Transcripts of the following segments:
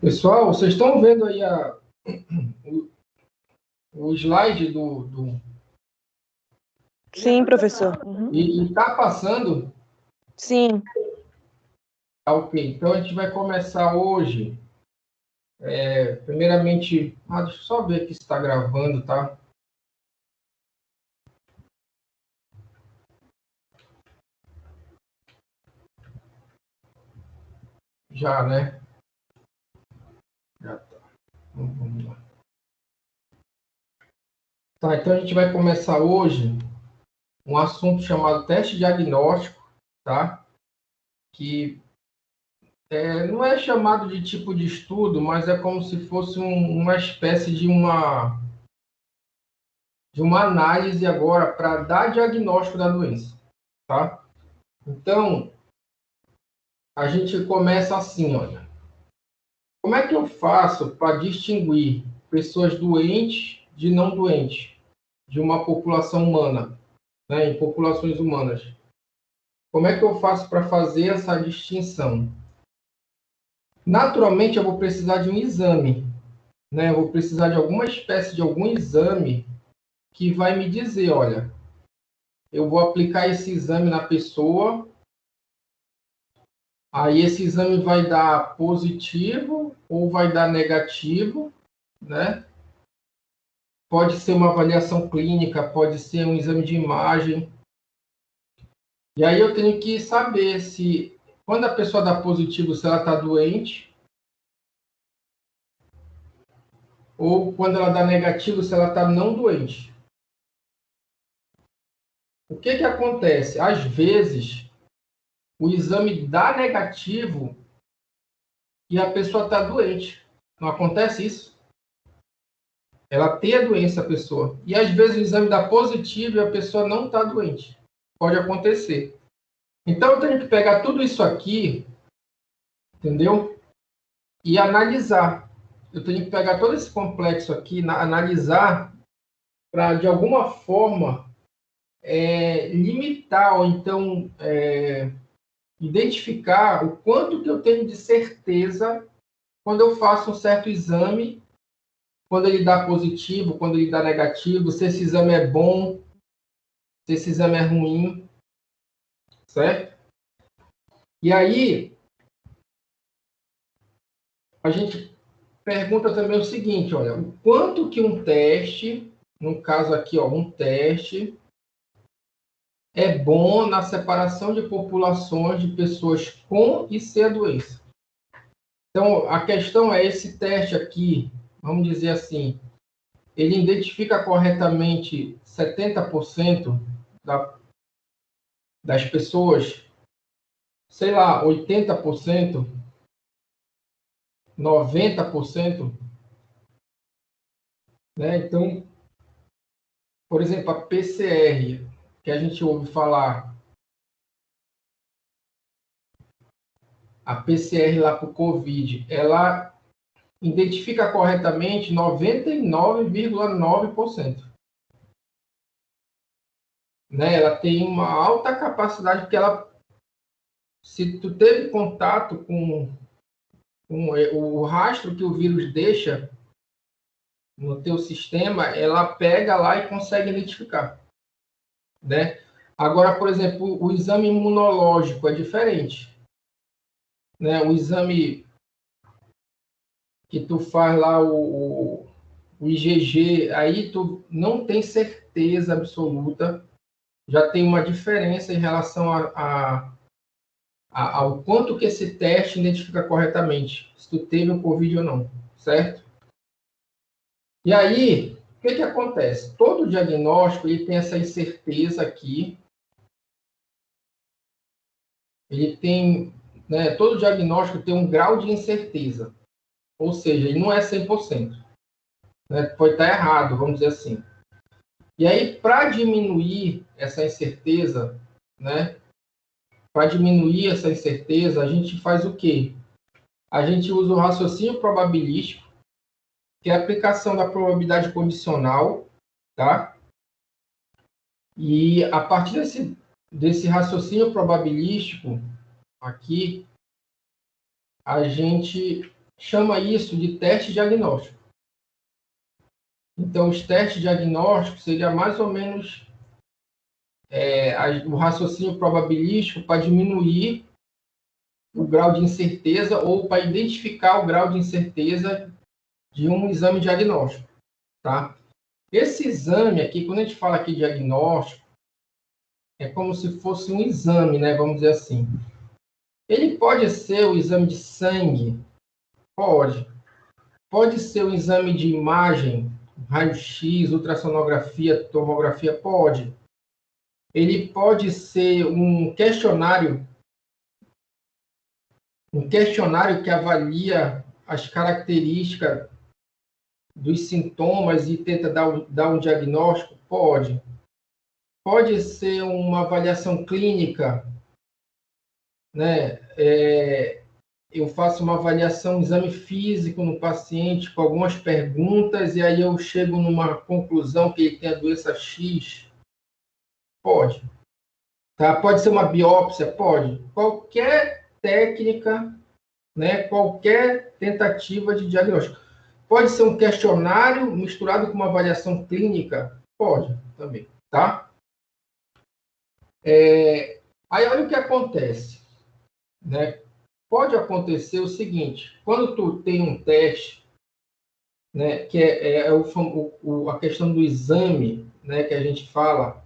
Pessoal, vocês estão vendo aí o slide Sim, professor. E está passando? Sim. Tá, ok. Então, a gente vai começar hoje. Primeiramente, deixa eu só ver aqui se está gravando, tá? Já, né? Já tá. Vamos lá. Tá, então a gente vai começar hoje um assunto chamado teste diagnóstico, tá? Que não é chamado de tipo de estudo, mas é como se fosse uma espécie de uma análise agora para dar diagnóstico da doença, tá? Então, a gente começa assim, olha. Como é que eu faço para distinguir pessoas doentes de não doentes de uma população humana, né, em populações humanas? Como é que eu faço para fazer essa distinção? Naturalmente, eu vou precisar de um exame, né? Eu vou precisar de alguma espécie de algum exame que vai me dizer, olha, eu vou aplicar esse exame na pessoa, aí esse exame vai dar positivo ou vai dar negativo, né? Pode ser uma avaliação clínica, pode ser um exame de imagem. E aí eu tenho que saber se, quando a pessoa dá positivo, se ela está doente, ou quando ela dá negativo, se ela está não doente. O que acontece? Às vezes, o exame dá negativo e a pessoa está doente. Não acontece isso? Ela tem a doença, a pessoa. E às vezes o exame dá positivo e a pessoa não está doente. Pode acontecer. Então eu tenho que pegar tudo isso aqui, entendeu? E analisar. Eu tenho que pegar todo esse complexo aqui, analisar para, de alguma forma, limitar ou então identificar o quanto que eu tenho de certeza quando eu faço um certo exame, quando ele dá positivo, quando ele dá negativo, se esse exame é bom, se esse exame é ruim, certo? E aí, a gente pergunta também o seguinte, olha, o quanto que um teste, no caso aqui, ó, um teste, é bom na separação de populações de pessoas com e sem a doença. Então, a questão é esse teste aqui, vamos dizer assim, ele identifica corretamente 70% das pessoas, sei lá, 80%, 90%, né? Então, por exemplo, a PCR, que a gente ouve falar, a PCR lá para o COVID, ela identifica corretamente 99,9%. Né? Ela tem uma alta capacidade, porque ela, se tu teve contato com o rastro que o vírus deixa no teu sistema, ela pega lá e consegue identificar, né? Agora, por exemplo, o exame imunológico é diferente, né? O exame que tu faz lá, o IgG, aí tu não tem certeza absoluta, já tem uma diferença em relação ao quanto que esse teste identifica corretamente, se tu teve o Covid ou não, certo? E aí, o que acontece? Todo diagnóstico ele tem essa incerteza aqui, ele tem, né, todo diagnóstico tem um grau de incerteza, ou seja, ele não é 100%, né? Pode estar errado, vamos dizer assim. E aí, para diminuir essa incerteza, né, para diminuir essa incerteza, a gente faz o quê? A gente usa o raciocínio probabilístico, que é a aplicação da probabilidade condicional, tá? E a partir desse raciocínio probabilístico aqui, a gente chama isso de teste diagnóstico. Então, os testes diagnósticos seria mais ou menos o raciocínio probabilístico para diminuir o grau de incerteza ou para identificar o grau de incerteza de um exame diagnóstico, tá? Esse exame aqui, quando a gente fala aqui diagnóstico, é como se fosse um exame, né? Vamos dizer assim. Ele pode ser o exame de sangue? Pode. Pode ser um exame de imagem, raio-x, ultrassonografia, tomografia? Pode. Ele pode ser um questionário que avalia as características dos sintomas e tenta dar um diagnóstico? Pode. Pode ser uma avaliação clínica, né? Eu faço uma avaliação, um exame físico no paciente com algumas perguntas e aí eu chego numa conclusão que ele tem a doença X? Pode. Tá? Pode ser uma biópsia? Pode. Qualquer técnica, né? Qualquer tentativa de diagnóstico. Pode ser um questionário misturado com uma avaliação clínica? Pode também, tá? Aí olha o que acontece, né? Pode acontecer o seguinte, quando tu tem um teste, né, que a questão do exame, né, que a gente fala,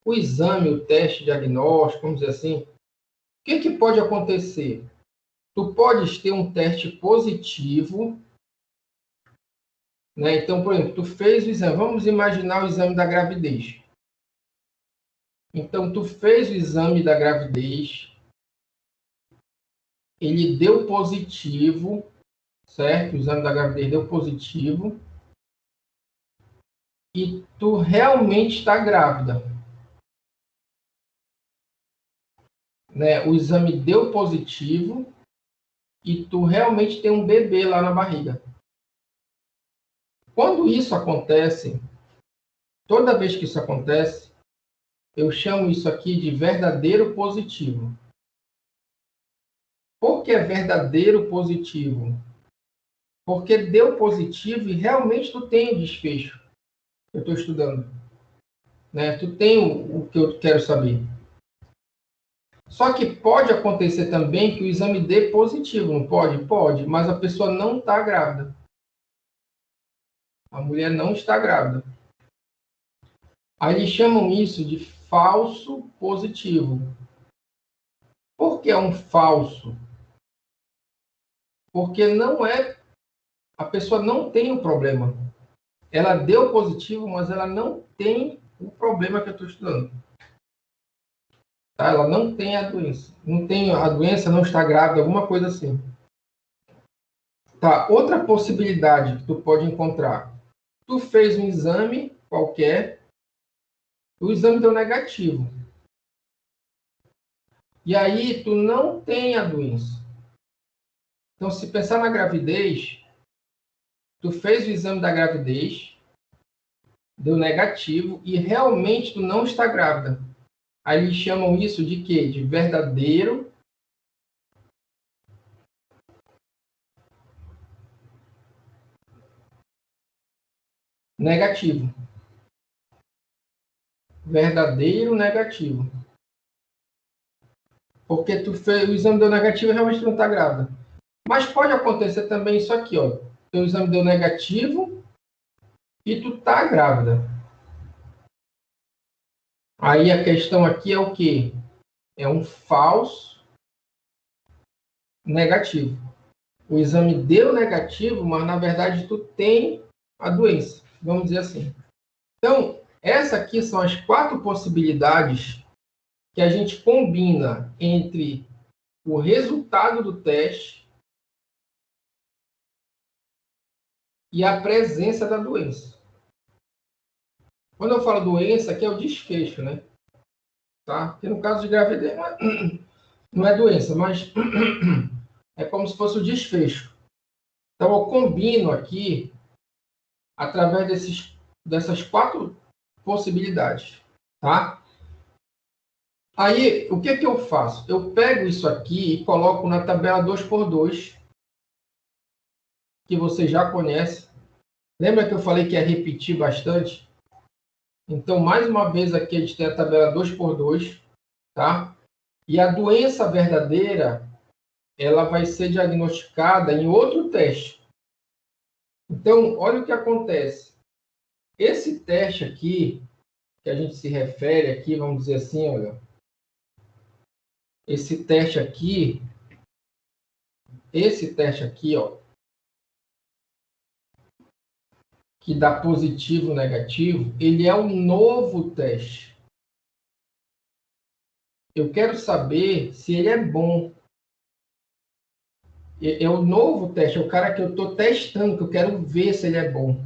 o exame, o teste diagnóstico, vamos dizer assim, o que pode acontecer? Tu podes ter um teste positivo, né? Então, por exemplo, tu fez o exame, vamos imaginar o exame da gravidez. Então, tu fez o exame da gravidez, ele deu positivo, certo? O exame da gravidez deu positivo, e tu realmente está grávida, né? O exame deu positivo e tu realmente tem um bebê lá na barriga. Quando isso acontece, toda vez que isso acontece, eu chamo isso aqui de verdadeiro positivo. Por que é verdadeiro positivo? Porque deu positivo e realmente tu tem o desfecho que eu estou estudando, né? Tu tem o que eu quero saber. Só que pode acontecer também que o exame dê positivo, não pode? Pode, mas a pessoa não está grávida. A mulher não está grávida. Aí eles chamam isso de falso positivo. Por que é um falso? Porque não é, a pessoa não tem o problema. Ela deu positivo, mas ela não tem o problema que eu estou estudando. Tá? Ela não tem a doença. Não tem a doença, não está grávida, alguma coisa assim. Tá, outra possibilidade que tu pode encontrar. Tu fez um exame qualquer, o exame deu negativo. E aí tu não tem a doença. Então, se pensar na gravidez, tu fez o exame da gravidez, deu negativo e realmente tu não está grávida. Aí eles chamam isso de quê? De verdadeiro negativo. Verdadeiro negativo. Porque tu fez o exame deu negativo e realmente tu não está grávida. Mas pode acontecer também isso aqui, ó. Teu exame deu negativo e tu tá grávida. Aí a questão aqui é o quê? É um falso negativo. O exame deu negativo, mas na verdade tu tem a doença, vamos dizer assim. Então, essas aqui são as 4 possibilidades que a gente combina entre o resultado do teste e a presença da doença. Quando eu falo doença, aqui é o desfecho, né? Tá? Porque no caso de gravidez não é doença, mas é como se fosse o desfecho. Então, eu combino aqui através dessas 4 possibilidades, tá? Aí, o que eu faço? Eu pego isso aqui e coloco na tabela 2x2 que você já conhece. Lembra que eu falei que ia repetir bastante? Então, mais uma vez aqui a gente tem a tabela 2x2, tá? E a doença verdadeira, ela vai ser diagnosticada em outro teste. Então, olha o que acontece. Esse teste aqui, que a gente se refere aqui, vamos dizer assim, olha. Esse teste aqui, ó, que dá positivo, negativo, ele é um novo teste. Eu quero saber se ele é bom. É o novo teste, é o cara que eu estou testando, que eu quero ver se ele é bom.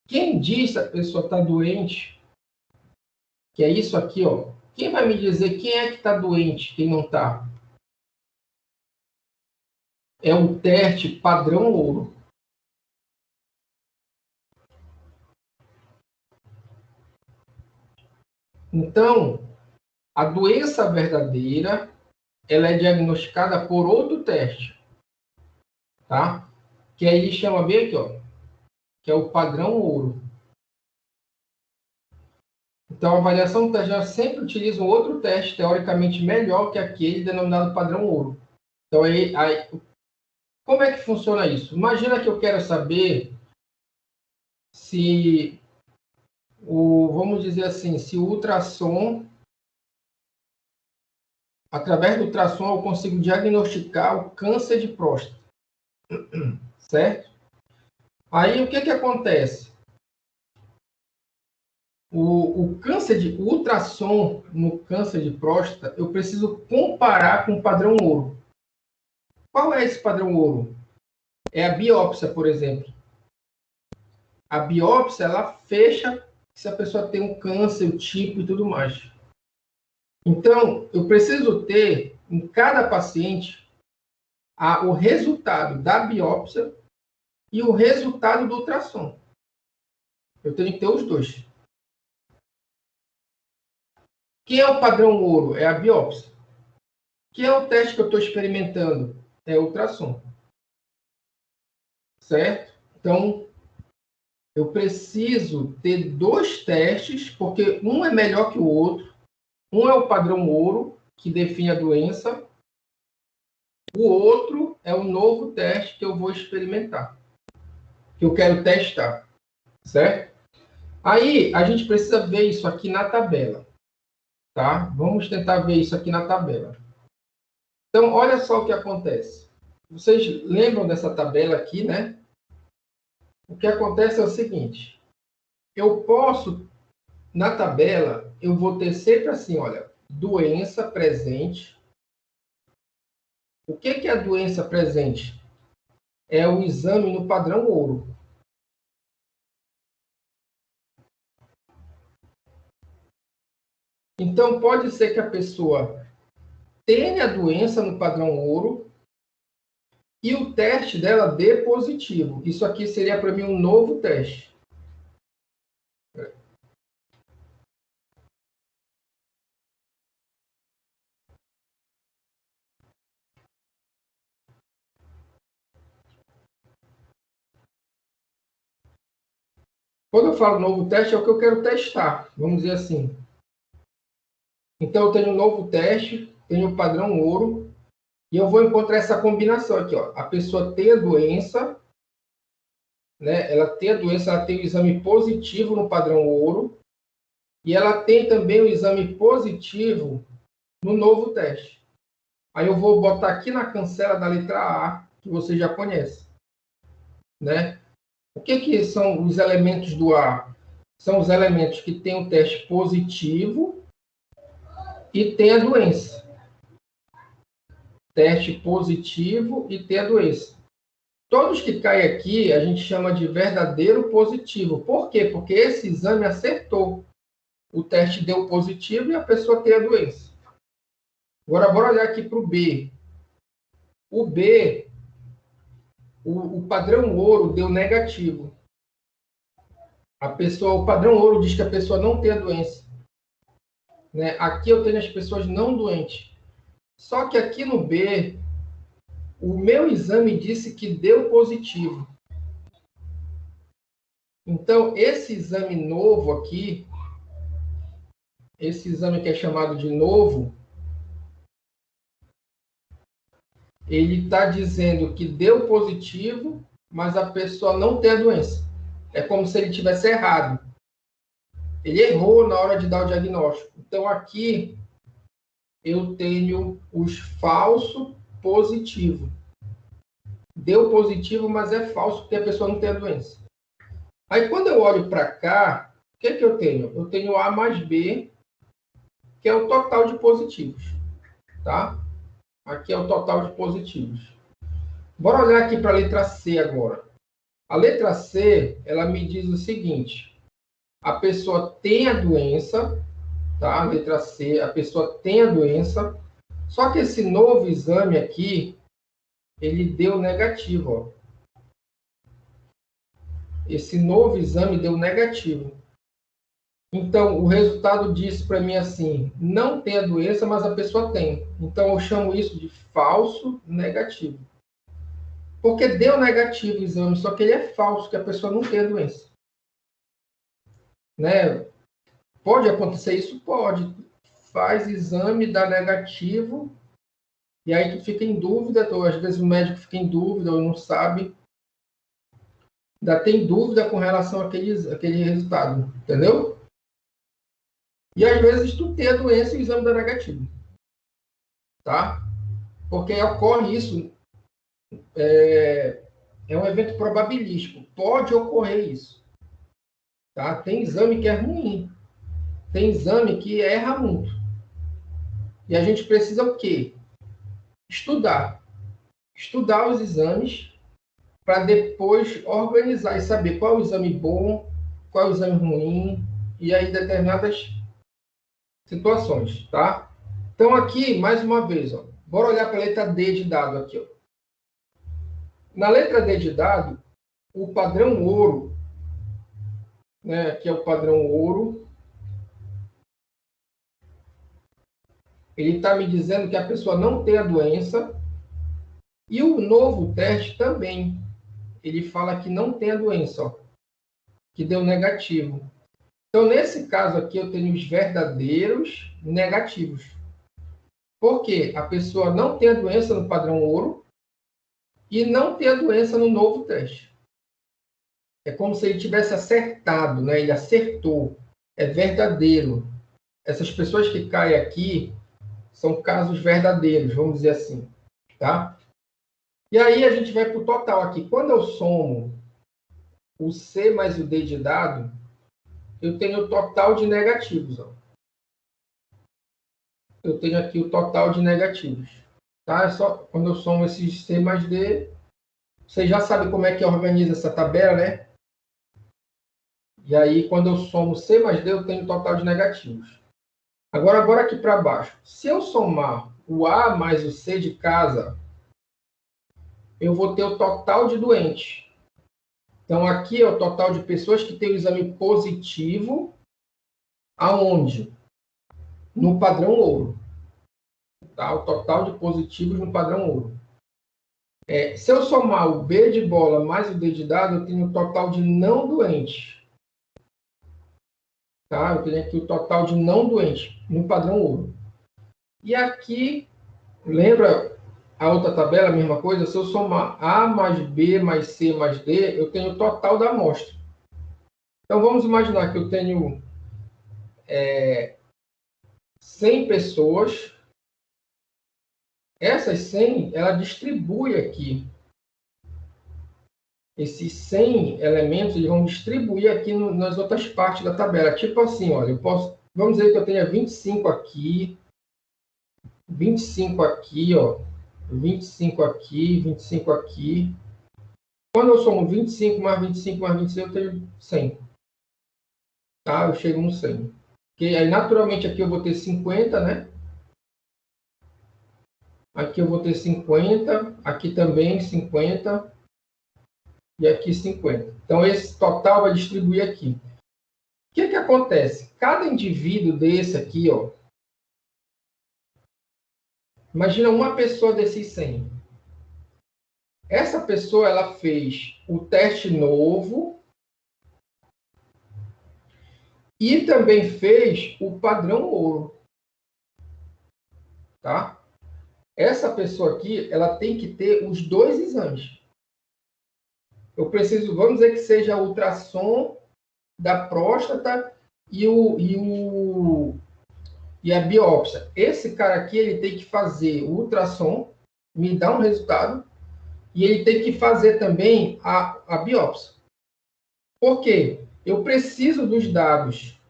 Quem diz se a pessoa está doente, que é isso aqui, ó. Quem vai me dizer quem é que está doente, quem não está? É o teste padrão ouro. Então, a doença verdadeira, ela é diagnosticada por outro teste, tá? Que aí chama bem aqui, ó, que é o padrão ouro. Então, a avaliação do teste sempre utiliza um outro teste, teoricamente melhor que aquele denominado padrão ouro. Então, aí, como é que funciona isso? Imagina que eu quero saber se vamos dizer assim, se o ultrassom, através do ultrassom, eu consigo diagnosticar o câncer de próstata, certo? Aí, o que acontece? O ultrassom no câncer de próstata, eu preciso comparar com o padrão ouro. Qual é esse padrão ouro? É a biópsia, por exemplo. A biópsia, ela fecha se a pessoa tem um câncer, o tipo e tudo mais. Então, eu preciso ter, em cada paciente, o resultado da biópsia e o resultado do ultrassom. Eu tenho que ter os dois. Quem é o padrão ouro? É a biópsia. Quem é o teste que eu estou experimentando? É o ultrassom. Certo? Então, eu preciso ter dois testes, porque um é melhor que o outro. Um é o padrão ouro, que define a doença. O outro é o novo teste que eu vou experimentar, que eu quero testar. Certo? Aí, a gente precisa ver isso aqui na tabela. Tá? Vamos tentar ver isso aqui na tabela. Então, olha só o que acontece. Vocês lembram dessa tabela aqui, né? O que acontece é o seguinte. Eu posso, na tabela, eu vou ter sempre assim, olha, doença presente. O que é a doença presente? É o exame no padrão ouro. Então, pode ser que a pessoa tenha a doença no padrão ouro e o teste dela dê positivo. Isso aqui seria para mim um novo teste. Quando eu falo novo teste, é o que eu quero testar, vamos dizer assim. Então, eu tenho um novo teste, tenho o padrão ouro, e eu vou encontrar essa combinação aqui, ó. A pessoa tem a doença, né? Ela tem a doença, ela tem o exame positivo no padrão ouro, e ela tem também o exame positivo no novo teste. Aí eu vou botar aqui na cancela da letra A, que você já conhece, né? O que são os elementos do A? São os elementos que têm o teste positivo e tem a doença. Teste positivo e tem a doença. Todos que caem aqui, a gente chama de verdadeiro positivo. Por quê? Porque esse exame acertou. O teste deu positivo e a pessoa tem a doença. Agora, bora olhar aqui para o B. O B, o padrão ouro deu negativo. O padrão ouro diz que a pessoa não tem a doença. Né? Aqui eu tenho as pessoas não doentes. Só que aqui no B, o meu exame disse que deu positivo. Então, esse exame novo aqui, esse exame que é chamado de novo, ele está dizendo que deu positivo, mas a pessoa não tem a doença. É como se ele tivesse errado. Ele errou na hora de dar o diagnóstico. Então, aqui, eu tenho os falso positivo. Deu positivo, mas é falso, porque a pessoa não tem a doença. Aí, quando eu olho para cá, o que eu tenho? Eu tenho A mais B, que é o total de positivos. Tá? Aqui é o total de positivos. Bora olhar aqui para a letra C agora. A letra C, ela me diz o seguinte: a pessoa tem a doença, tá? A letra C, a pessoa tem a doença, só que esse novo exame aqui, ele deu negativo, ó. Esse novo exame deu negativo. Então, o resultado disse para mim assim: não tem a doença, mas a pessoa tem. Então, eu chamo isso de falso negativo. Porque deu negativo o exame, só que ele é falso, que a pessoa não tem a doença. Né? Pode acontecer isso? Pode. Faz exame, dá negativo, e aí tu fica em dúvida, ou às vezes o médico fica em dúvida, ou não sabe. Ainda tem dúvida com relação àquele resultado, entendeu? E às vezes tu tem a doença e o exame dá negativo. Tá? Porque ocorre isso, é um evento probabilístico. Pode ocorrer isso. Tá? Tem exame que é ruim. Tem exame que erra muito. E a gente precisa o quê? Estudar. Estudar os exames para depois organizar e saber qual é o exame bom, qual é o exame ruim, e aí determinadas situações, tá? Então aqui, mais uma vez, ó, bora olhar para a letra D de dado aqui, ó. Na letra D de dado, o padrão ouro, né, aqui é o padrão ouro, ele está me dizendo que a pessoa não tem a doença, e o novo teste também, ele fala que não tem a doença, ó, que deu negativo. Então, nesse caso aqui, eu tenho os verdadeiros negativos. Por quê? A pessoa não tem a doença no padrão ouro e não tem a doença no novo teste. É como se ele tivesse acertado, né? Ele acertou. É verdadeiro. Essas pessoas que caem aqui são casos verdadeiros, vamos dizer assim. Tá? E aí a gente vai para o total aqui. Quando eu somo o C mais o D de dado, eu tenho o total de negativos. Ó. Eu tenho aqui o total de negativos. Tá? É só quando eu somo esses C mais D, você já sabe como é que organiza essa tabela, né? E aí, quando eu somo C mais D, eu tenho o total de negativos. Agora aqui para baixo. Se eu somar o A mais o C de casa, eu vou ter o total de doentes. Então, aqui é o total de pessoas que têm o exame positivo, aonde? No padrão ouro. Tá? O total de positivos no padrão ouro. Se eu somar o B de bola mais o D de dado, eu tenho o total de não doentes. Tá? Eu tenho aqui o total de não doentes no padrão ouro. E aqui, lembra a outra tabela, a mesma coisa? Se eu somar A mais B mais C mais D, eu tenho o total da amostra. Então, vamos imaginar que eu tenho 100 pessoas. Essas 100, ela distribui aqui. Esses 100 elementos, eles vão distribuir aqui nas outras partes da tabela. Tipo assim, olha, eu posso... Vamos dizer que eu tenha 25 aqui, 25 aqui, ó, 25 aqui, 25 aqui. Quando eu somo 25 mais 25 mais 25, eu tenho 100. Tá? Eu chego no 100. Okay? Aí, naturalmente, aqui eu vou ter 50, né? Aqui eu vou ter 50, aqui também 50 e aqui 50. Então, esse total vai distribuir aqui. O que acontece? Cada indivíduo desse aqui, ó, imagina uma pessoa desses 100. Essa pessoa, ela fez o teste novo E também fez o padrão ouro. Tá? Essa pessoa aqui, ela tem que ter os 2 exames. Eu preciso, vamos dizer que seja o ultrassom da próstata e a biópsia. Esse cara aqui, ele tem que fazer o ultrassom, me dá um resultado, e ele tem que fazer também a biópsia. Por quê? Eu preciso dos dados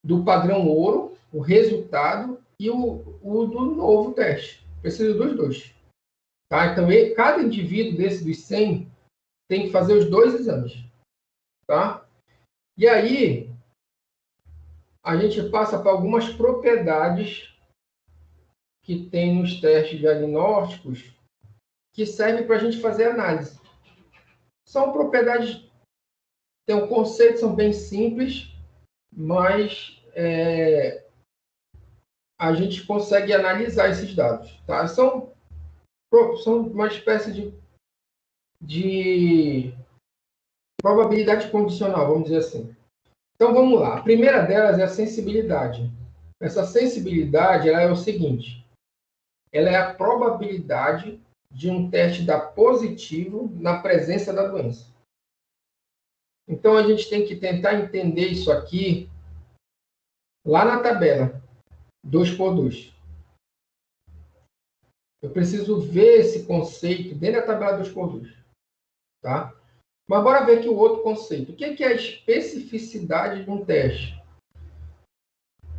do padrão ouro, o resultado, e o do novo teste. Preciso dos 2. Tá? Então, cada indivíduo desse dos 100 tem que fazer os 2 exames. Tá? E aí, a gente passa para algumas propriedades que tem nos testes diagnósticos que servem para a gente fazer análise. São propriedades, tem um conceito, são bem simples, mas a gente consegue analisar esses dados. Tá? São uma espécie de probabilidade condicional, vamos dizer assim. Então, vamos lá. A primeira delas é a sensibilidade. Essa sensibilidade ela é o seguinte: ela é a probabilidade de um teste dar positivo na presença da doença. Então, a gente tem que tentar entender isso aqui lá na tabela, 2 por 2. Eu preciso ver esse conceito dentro da tabela 2 por 2. Tá? Mas bora ver aqui o outro conceito. O que é a especificidade de um teste?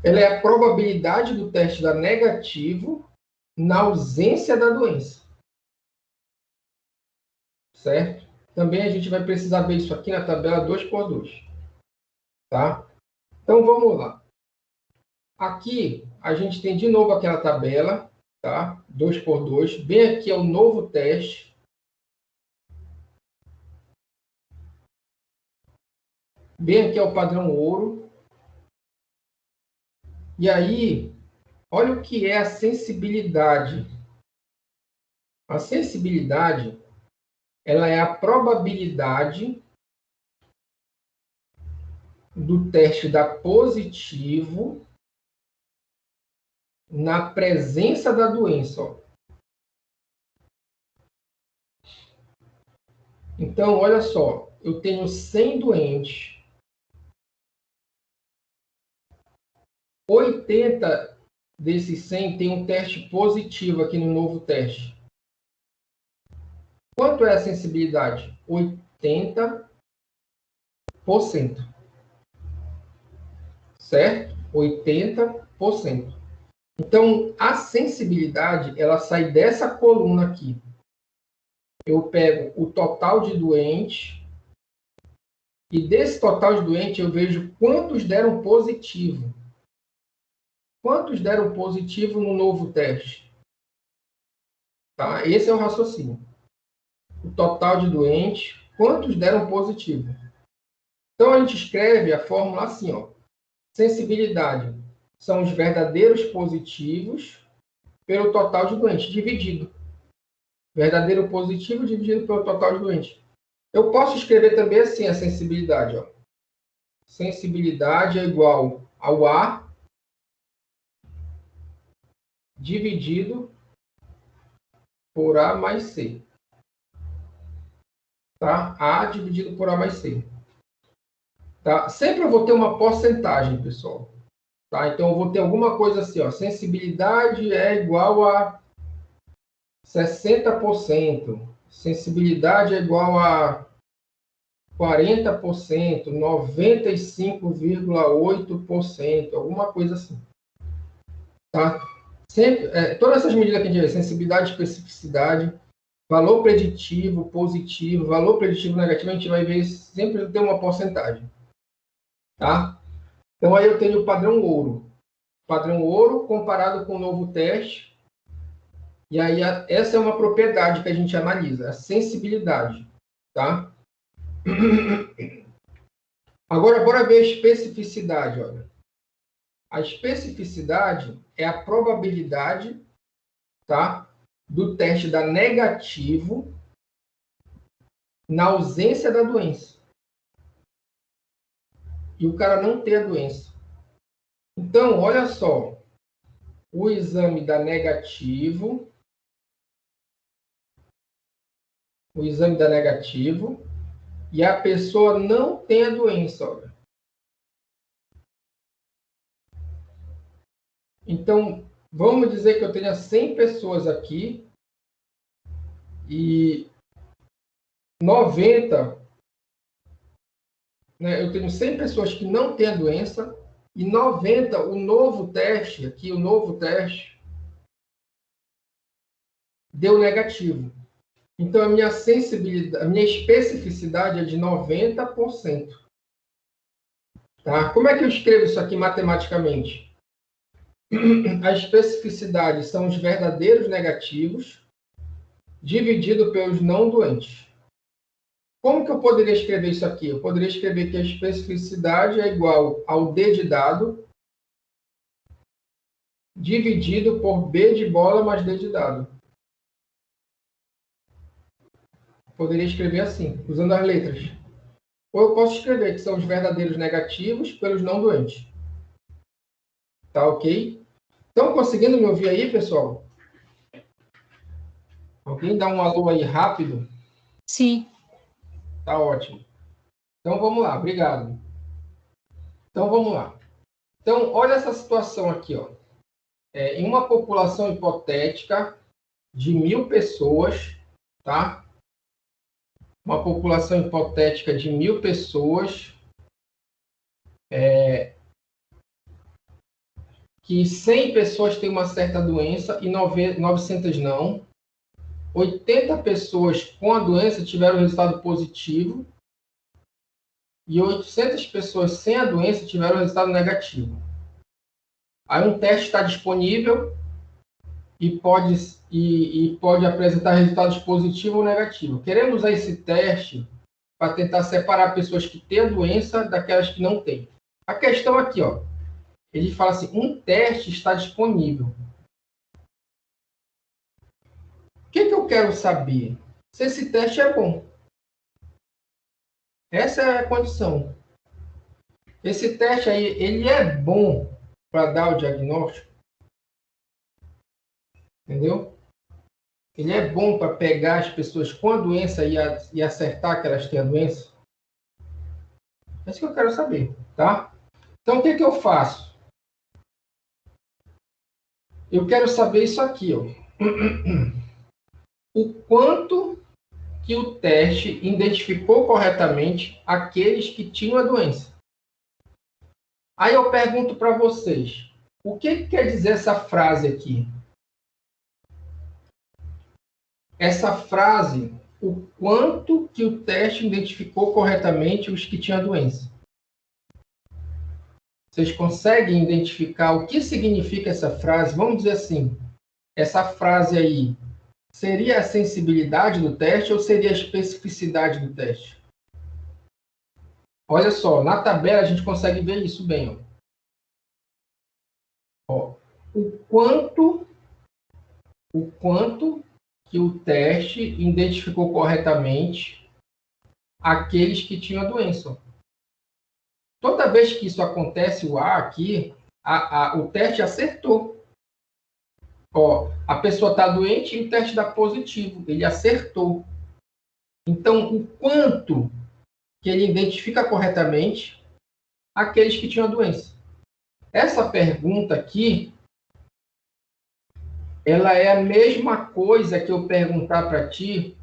Ela é a probabilidade do teste dar negativo na ausência da doença. Certo? Também a gente vai precisar ver isso aqui na tabela 2 por 2. Tá? Então, vamos lá. Aqui, a gente tem de novo aquela tabela, tá? 2 por 2. Bem aqui é o novo teste. Bem aqui é o padrão ouro. E aí, olha o que é a sensibilidade. A sensibilidade, ela é a probabilidade do teste dar positivo na presença da doença. Ó. Então, olha só, eu tenho 100 doentes, 80 desses 100 tem um teste positivo aqui no novo teste. Quanto é a sensibilidade? 80%. Certo? 80%. Então, a sensibilidade, ela sai dessa coluna aqui. Eu pego o total de doentes e desse total de doentes eu vejo quantos deram positivo. Quantos deram positivo no novo teste? Tá? Esse é o raciocínio. O total de doentes, quantos deram positivo. Então, a gente escreve a fórmula assim, ó. Sensibilidade são os verdadeiros positivos pelo total de doentes, dividido. Verdadeiro positivo dividido pelo total de doentes. Eu posso escrever também assim a sensibilidade. Ó. Sensibilidade é igual ao A dividido por A mais C. Tá? A dividido por A mais C. Tá? Sempre eu vou ter uma porcentagem, pessoal. Tá? Então, eu vou ter alguma coisa assim. Ó. Sensibilidade é igual a 60%. Sensibilidade é igual a 40%, 95,8%, alguma coisa assim. Tá? Sempre, todas essas medidas que a gente vê, sensibilidade, especificidade, valor preditivo, positivo, valor preditivo negativo, a gente vai ver sempre tem uma porcentagem. Tá? Então, aí eu tenho o padrão ouro. Padrão ouro comparado com o novo teste. E aí, essa é uma propriedade que a gente analisa, a sensibilidade. Tá? Agora, bora ver a especificidade. Olha. A especificidade é a probabilidade, tá, do teste dar negativo na ausência da doença. e o cara não ter a doença. Então, olha só, o exame dá negativo, e a pessoa não tem a doença, olha. Então, vamos dizer que eu tenha 100 pessoas aqui e 90, né, eu tenho 100 pessoas que não têm a doença e 90, o novo teste deu negativo. Então, a minha sensibilidade, a minha especificidade é de 90%. Tá? Como é que eu escrevo isso aqui matematicamente? A especificidade são os verdadeiros negativos dividido pelos não doentes. Como que eu poderia escrever isso aqui? Eu poderia escrever que a especificidade é igual ao D de dado dividido por B de bola mais D de dado. Poderia escrever assim, usando as letras. Ou eu posso escrever que são os verdadeiros negativos pelos não doentes. Tá ok? Estão conseguindo me ouvir aí, pessoal? Alguém dá um alô aí rápido? Sim. Tá ótimo. Então vamos lá, obrigado. Então vamos lá. Então, olha essa situação aqui, ó. Em uma população hipotética de 1.000 pessoas, tá? Uma população hipotética de 1.000 pessoas, que 100 pessoas têm uma certa doença e 900 não. 80 pessoas com a doença tiveram resultado positivo e 800 pessoas sem a doença tiveram resultado negativo. Aí um teste está disponível e pode apresentar resultados positivos ou negativos. Queremos usar esse teste para tentar separar pessoas que têm a doença daquelas que não têm. A questão aqui, ó, ele fala assim, um teste está disponível. O que eu quero saber? Se esse teste é bom. Essa é a condição. Esse teste aí, ele é bom para dar o diagnóstico? Entendeu? Ele é bom para pegar as pessoas com a doença e acertar que elas têm a doença? É isso que eu quero saber, tá? Então, o que eu faço? Eu quero saber isso aqui, ó. O quanto que o teste identificou corretamente aqueles que tinham a doença. Aí eu pergunto para vocês, o que quer dizer essa frase aqui? Essa frase, o quanto que o teste identificou corretamente os que tinham a doença. Vocês conseguem identificar o que significa essa frase? Vamos dizer assim, essa frase aí seria a sensibilidade do teste ou seria a especificidade do teste? Olha só, na tabela a gente consegue ver isso bem. Ó, o quanto que o teste identificou corretamente aqueles que tinham a doença. Toda vez que isso acontece, o A aqui, o teste acertou. Ó, a pessoa está doente e o teste dá positivo. Ele acertou. Então, o quanto que ele identifica corretamente aqueles que tinham a doença? Essa pergunta aqui, ela é a mesma coisa que eu perguntar para ti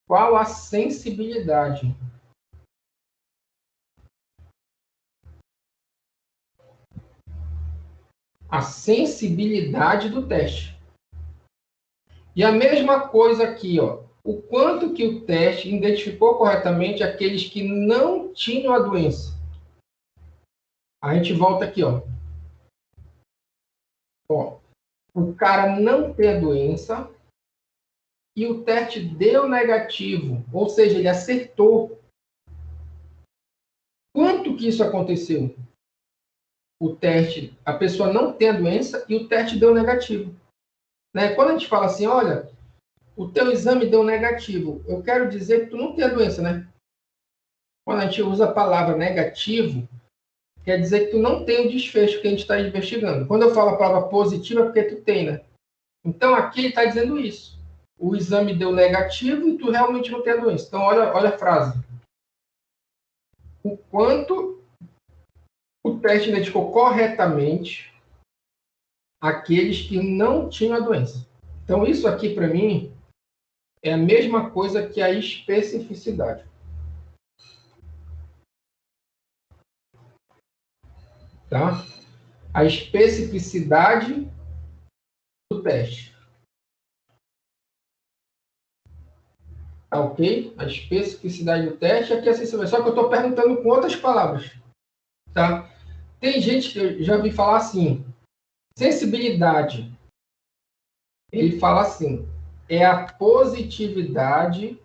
qual a sensibilidade. A sensibilidade do teste. E a mesma coisa aqui, ó. O quanto que o teste identificou corretamente aqueles que não tinham a doença. A gente volta aqui, ó. Ó, o cara não tem a doença e o teste deu negativo, ou seja, ele acertou. Quanto que isso aconteceu? O teste, a pessoa não tem a doença e o teste deu negativo. Né? Quando a gente fala assim, olha, o teu exame deu negativo, eu quero dizer que tu não tem a doença, né? Quando a gente usa a palavra negativo, quer dizer que tu não tem o desfecho que a gente está investigando. Quando eu falo a palavra positiva, é porque tu tem, né? Então, aqui ele está dizendo isso. O exame deu negativo e tu realmente não tem a doença. Então, olha a frase. O quanto o teste identificou corretamente aqueles que não tinham a doença. Então, isso aqui, para mim, é a mesma coisa que a especificidade. Tá? A especificidade do teste. Tá ok? A especificidade do teste aqui é assim, só que eu estou perguntando com outras palavras. Tá? Tem gente que eu já vi falar assim, sensibilidade. Ele fala assim, é a positividade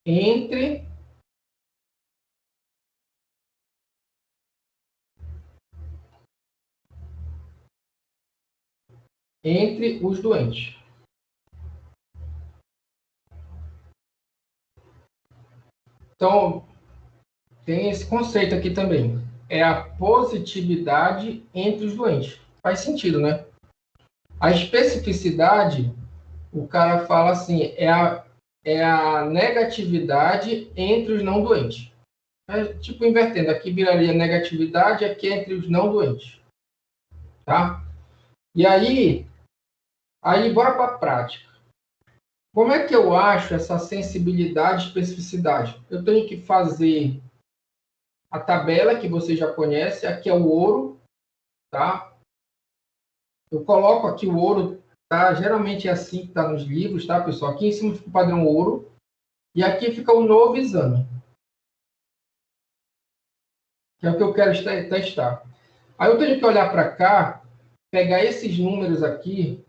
entre os doentes. Então, tem esse conceito aqui também. É a positividade entre os doentes. Faz sentido, né? A especificidade, o cara fala assim, é a negatividade entre os não doentes. É tipo invertendo. Aqui viraria negatividade, aqui entre os não doentes. Tá? E aí bora para a prática. Como é que eu acho essa sensibilidade e especificidade? Eu tenho que fazer a tabela que você já conhece, aqui é o ouro, tá? Eu coloco aqui o ouro, tá? Geralmente é assim que está nos livros, tá, pessoal? Aqui em cima fica o padrão ouro e aqui fica o novo exame, que é o que eu quero testar. Aí eu tenho que olhar para cá, pegar esses números aqui,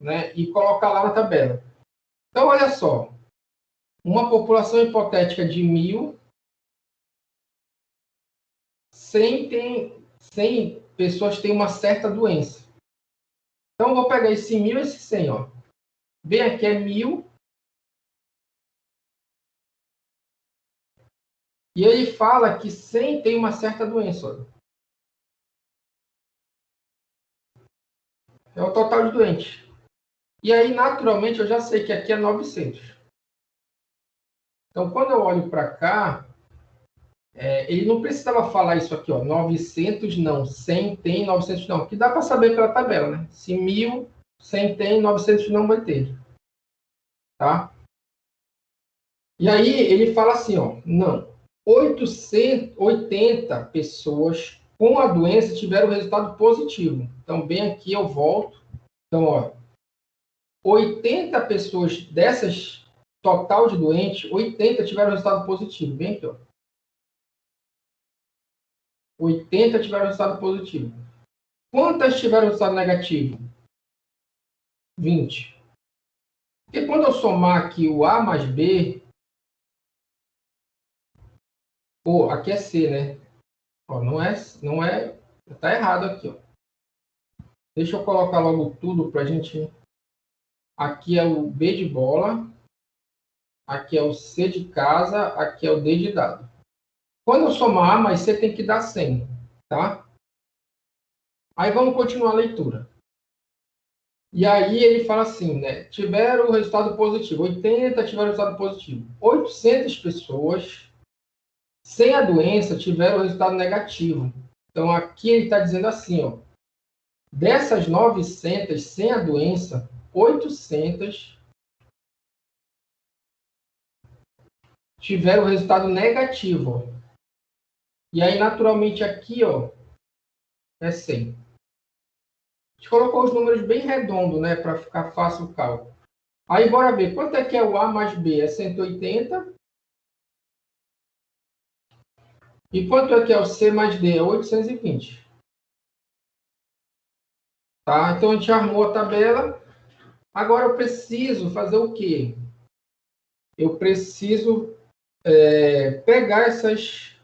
né, e colocar lá na tabela. Então, olha só, uma população hipotética de 1.000, 100 pessoas têm uma certa doença. Então, eu vou pegar esse 1.000 e esse 100, ó. Bem aqui é 1.000. E ele fala que 100 tem uma certa doença, olha. É o total de doentes. E aí, naturalmente, eu já sei que aqui é 900. Então, quando eu olho para cá, ele não precisava falar isso aqui, ó, 900 não, 100 tem, 900 não, que dá para saber pela tabela, né? Se 1.000, 100 tem, 900 não vai ter. Tá? E aí ele fala assim, ó, não, 880 pessoas com a doença tiveram resultado positivo. Então, bem aqui eu volto. Então, ó, 80 pessoas dessas total de doentes, 80 tiveram resultado positivo. Bem aqui, ó. 80 tiveram resultado positivo. Quantas tiveram resultado negativo? 20. Porque quando eu somar aqui o A mais B, aqui é C, né? Ó, não é, tá errado aqui, ó. Deixa eu colocar logo tudo para a gente. Aqui é o B de bola, aqui é o C de casa, aqui é o D de dado. Quando eu somar A mais C, tem que dar 100, tá? Aí vamos continuar a leitura. E aí ele fala assim, né? Tiveram o resultado positivo. 80 tiveram o resultado positivo. 800 pessoas sem a doença tiveram o resultado negativo. Então aqui ele está dizendo assim, ó. Dessas 900 sem a doença, 800 tiveram o resultado negativo. Ó. E aí, naturalmente, aqui, ó, é 100. A gente colocou os números bem redondos, né, para ficar fácil o cálculo. Aí, bora ver. Quanto é que é o A mais B? É 180. E quanto é que é o C mais D? É 820. Tá? Então, a gente armou a tabela. Agora, eu preciso fazer o quê? Eu preciso pegar essas...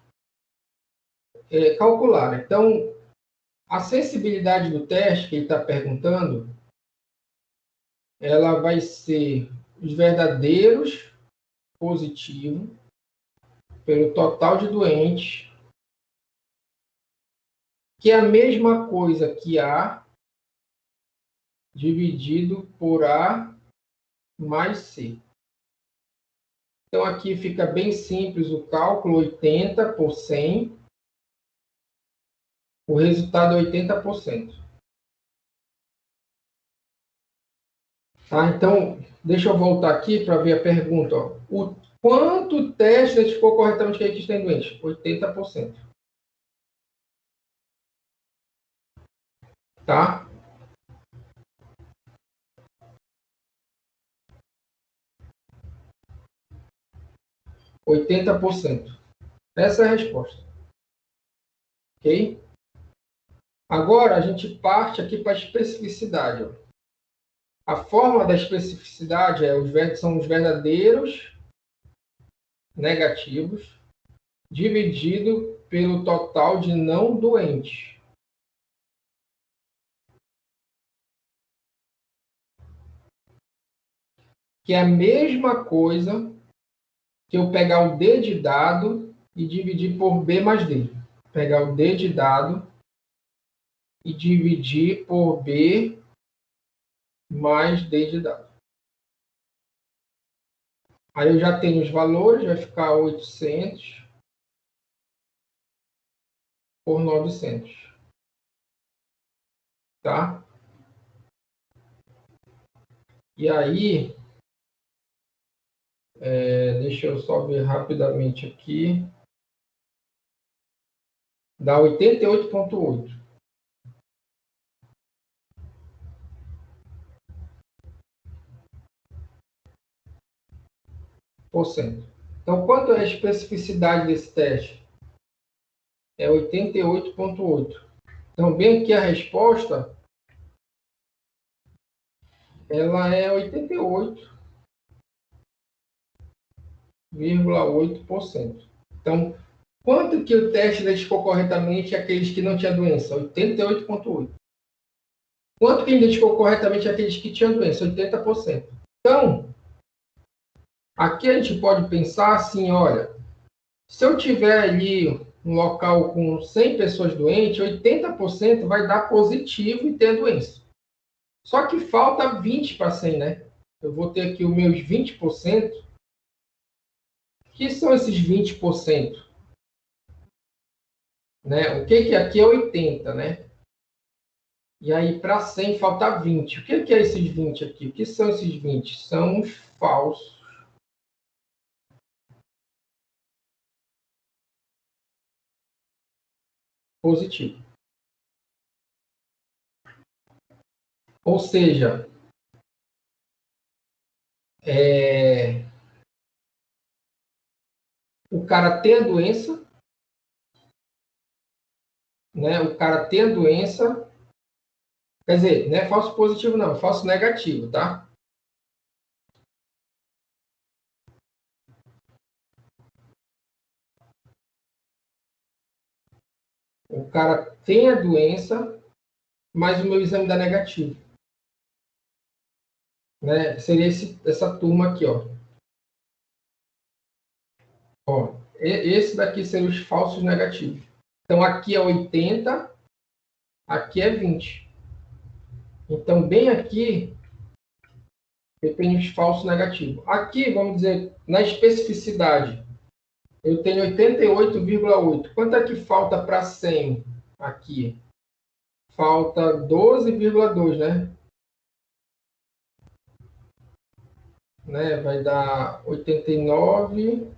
calcular. Então, a sensibilidade do teste que ele está perguntando ela vai ser os verdadeiros positivos pelo total de doentes, que é a mesma coisa que A dividido por A mais C. Então, aqui fica bem simples o cálculo, 80 por 100. O resultado é 80%. Tá? Então, deixa eu voltar aqui para ver a pergunta. Ó. O quanto o teste identificou corretamente que a gente tem doente? 80%. Tá? %. Essa é a resposta. Ok? Agora, a gente parte aqui para a especificidade. Ó. A forma da especificidade são os verdadeiros negativos dividido pelo total de não doentes. Que é a mesma coisa que eu pegar o D de dado e dividir por B mais D. Pegar o D de dado e dividir por B mais D de dado. Aí eu já tenho os valores, vai ficar 800 por 900. Tá? E aí, deixa eu só ver rapidamente aqui. Dá 88,8. Então, quanto é a especificidade desse teste? É 88,8. Então, bem aqui a resposta, ela é 88,8%. Então, quanto que o teste identificou corretamente aqueles que não tinham doença? 88,8%. Quanto que identificou corretamente aqueles que tinham doença? 80%. Então, aqui a gente pode pensar assim, olha, se eu tiver ali um local com 100 pessoas doentes, 80% vai dar positivo e ter doença. Só que falta 20 para 100, né? Eu vou ter aqui os meus 20%. O que são esses 20%? Né? O que aqui é 80, né? E aí, para 100, falta 20. O que é esses 20 aqui? O que são esses 20? São os falsos positivos. Ou seja, o cara tem a doença, né? O cara tem a doença, quer dizer, não é falso positivo não, é falso negativo, tá? O cara tem a doença, mas o meu exame dá negativo. Né? Seria essa turma aqui, ó. Ó, esse daqui seriam os falsos negativos. Então, aqui é 80, aqui é 20. Então, bem aqui, depende dos falsos negativos. Aqui, vamos dizer, na especificidade, eu tenho 88,8. Quanto é que falta para 100 aqui? Falta 12,2, né? Vai dar 89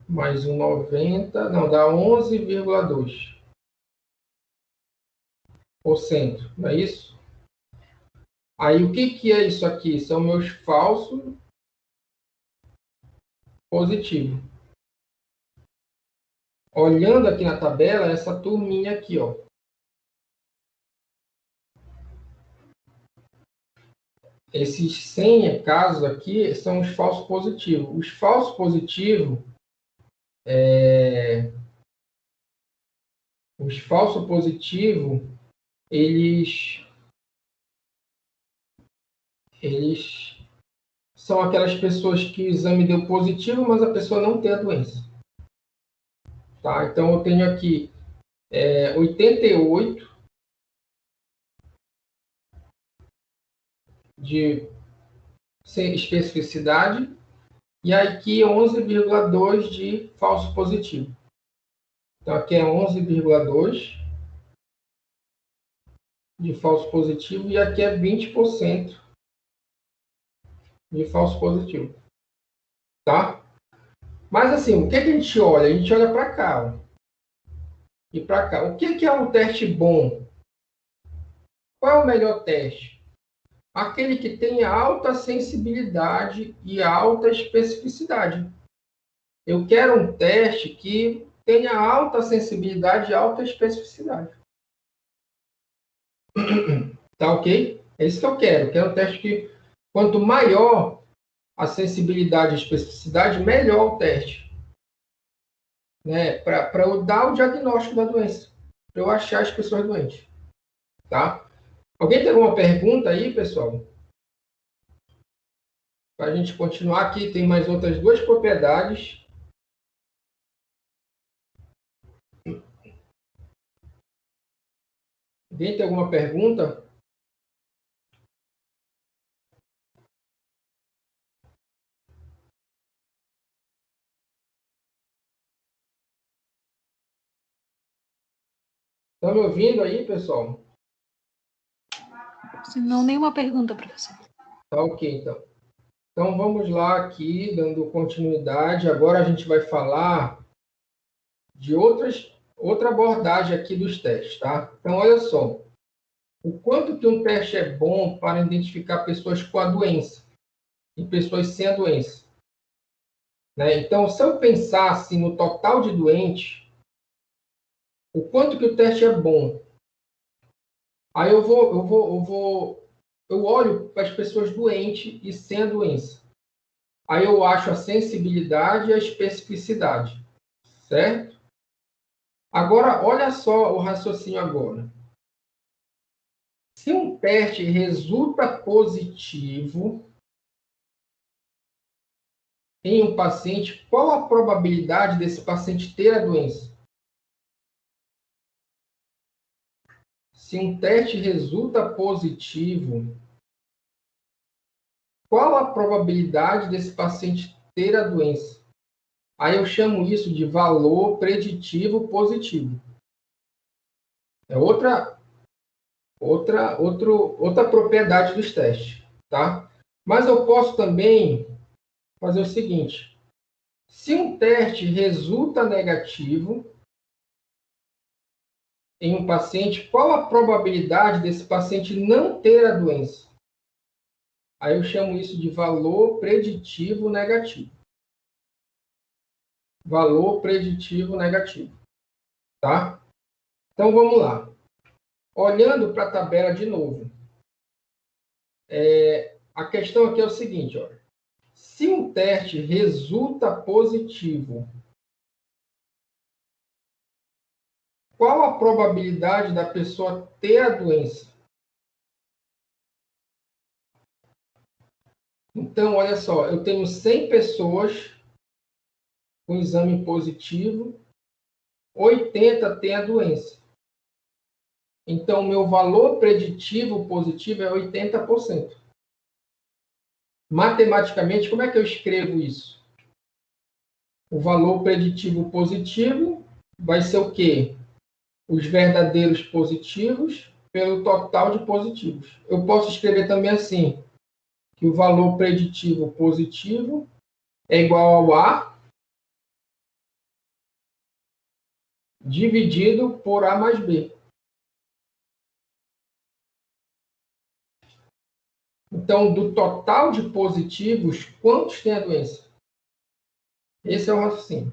mais um 90, não, dá 11,2%, não é isso? Aí, o que é isso aqui? São meus falsos positivos. Olhando aqui na tabela, essa turminha aqui, ó. Esses 100 casos aqui são os falsos positivos. Os falsos positivos, eles eles são aquelas pessoas que o exame deu positivo, mas a pessoa não tem a doença. Tá? Então, eu tenho aqui 88 de especificidade e aqui 11,2 de falso positivo. Então, aqui é 11,2 de falso positivo e aqui é 20% de falso positivo. Tá? Mas, assim, o que a gente olha? A gente olha para cá, ó, e para cá. O que é um teste bom? Qual é o melhor teste? Aquele que tenha alta sensibilidade e alta especificidade. Eu quero um teste que tenha alta sensibilidade e alta especificidade. Tá ok? É isso que eu quero. Eu quero um teste que, quanto maior a sensibilidade e especificidade, melhor o teste. Né? Para eu dar o diagnóstico da doença. Para eu achar as pessoas doentes. Tá? Alguém tem alguma pergunta aí, pessoal? Para a gente continuar aqui, tem mais outras duas propriedades. Alguém tem alguma pergunta? Estão me ouvindo aí, pessoal? Se não, nenhuma pergunta, professor. Tá ok, então. Então, vamos lá aqui, dando continuidade. Agora a gente vai falar de outra abordagem aqui dos testes, tá? Então, olha só. O quanto que um teste é bom para identificar pessoas com a doença e pessoas sem a doença. Né? Então, se eu pensar assim, no total de doentes, o quanto que o teste é bom. Aí eu olho para as pessoas doentes e sem a doença. Aí eu acho a sensibilidade e a especificidade, certo? Agora, olha só o raciocínio agora. Se um teste resulta positivo em um paciente, qual a probabilidade desse paciente ter a doença? Se um teste resulta positivo, qual a probabilidade desse paciente ter a doença? Aí eu chamo isso de valor preditivo positivo. É outra propriedade dos testes, tá? Mas eu posso também fazer o seguinte: se um teste resulta negativo em um paciente, qual a probabilidade desse paciente não ter a doença? Aí eu chamo isso de valor preditivo negativo. Valor preditivo negativo, tá? Então vamos lá. Olhando para a tabela de novo, a questão aqui é o seguinte, ó. Se um teste resulta positivo, qual a probabilidade da pessoa ter a doença? Então, olha só, eu tenho 100 pessoas com exame positivo, 80 têm a doença. Então, meu valor preditivo positivo é 80%. Matematicamente, como é que eu escrevo isso? O valor preditivo positivo vai ser o quê? Os verdadeiros positivos pelo total de positivos. Eu posso escrever também assim, que o valor preditivo positivo é igual ao A dividido por A mais B. Então, do total de positivos, quantos têm a doença? Esse é o raciocínio.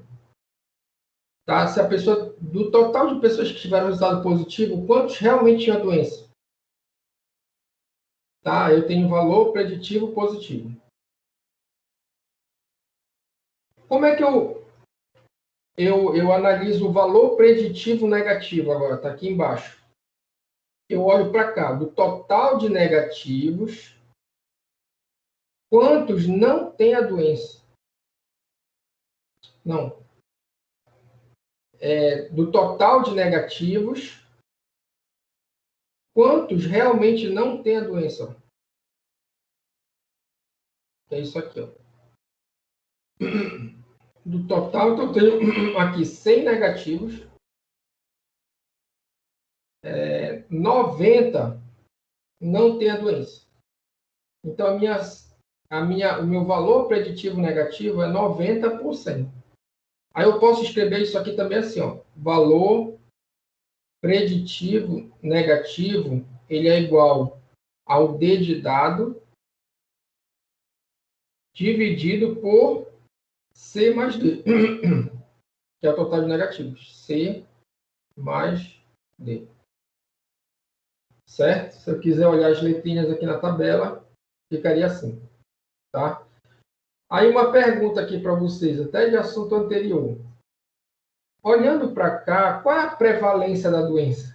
Tá? Se a pessoa, do total de pessoas que tiveram resultado positivo, quantos realmente tinham a doença? Tá? Eu tenho valor preditivo positivo. Como é que eu analiso o valor preditivo negativo agora? Está aqui embaixo. Eu olho para cá, do total de negativos, quantos não têm a doença? Não. Do total de negativos, quantos realmente não têm a doença? É isso aqui, ó. Do total, então eu tenho aqui 100 negativos. 90 não tem a doença. Então, o meu valor preditivo negativo é 90%. Aí eu posso escrever isso aqui também assim, ó. Valor preditivo negativo, ele é igual ao D de dado dividido por C mais D, que é o total de negativos. C mais D. Certo? Se eu quiser olhar as letrinhas aqui na tabela, ficaria assim, tá? Aí uma pergunta aqui para vocês, até de assunto anterior. Olhando para cá, qual é a prevalência da doença?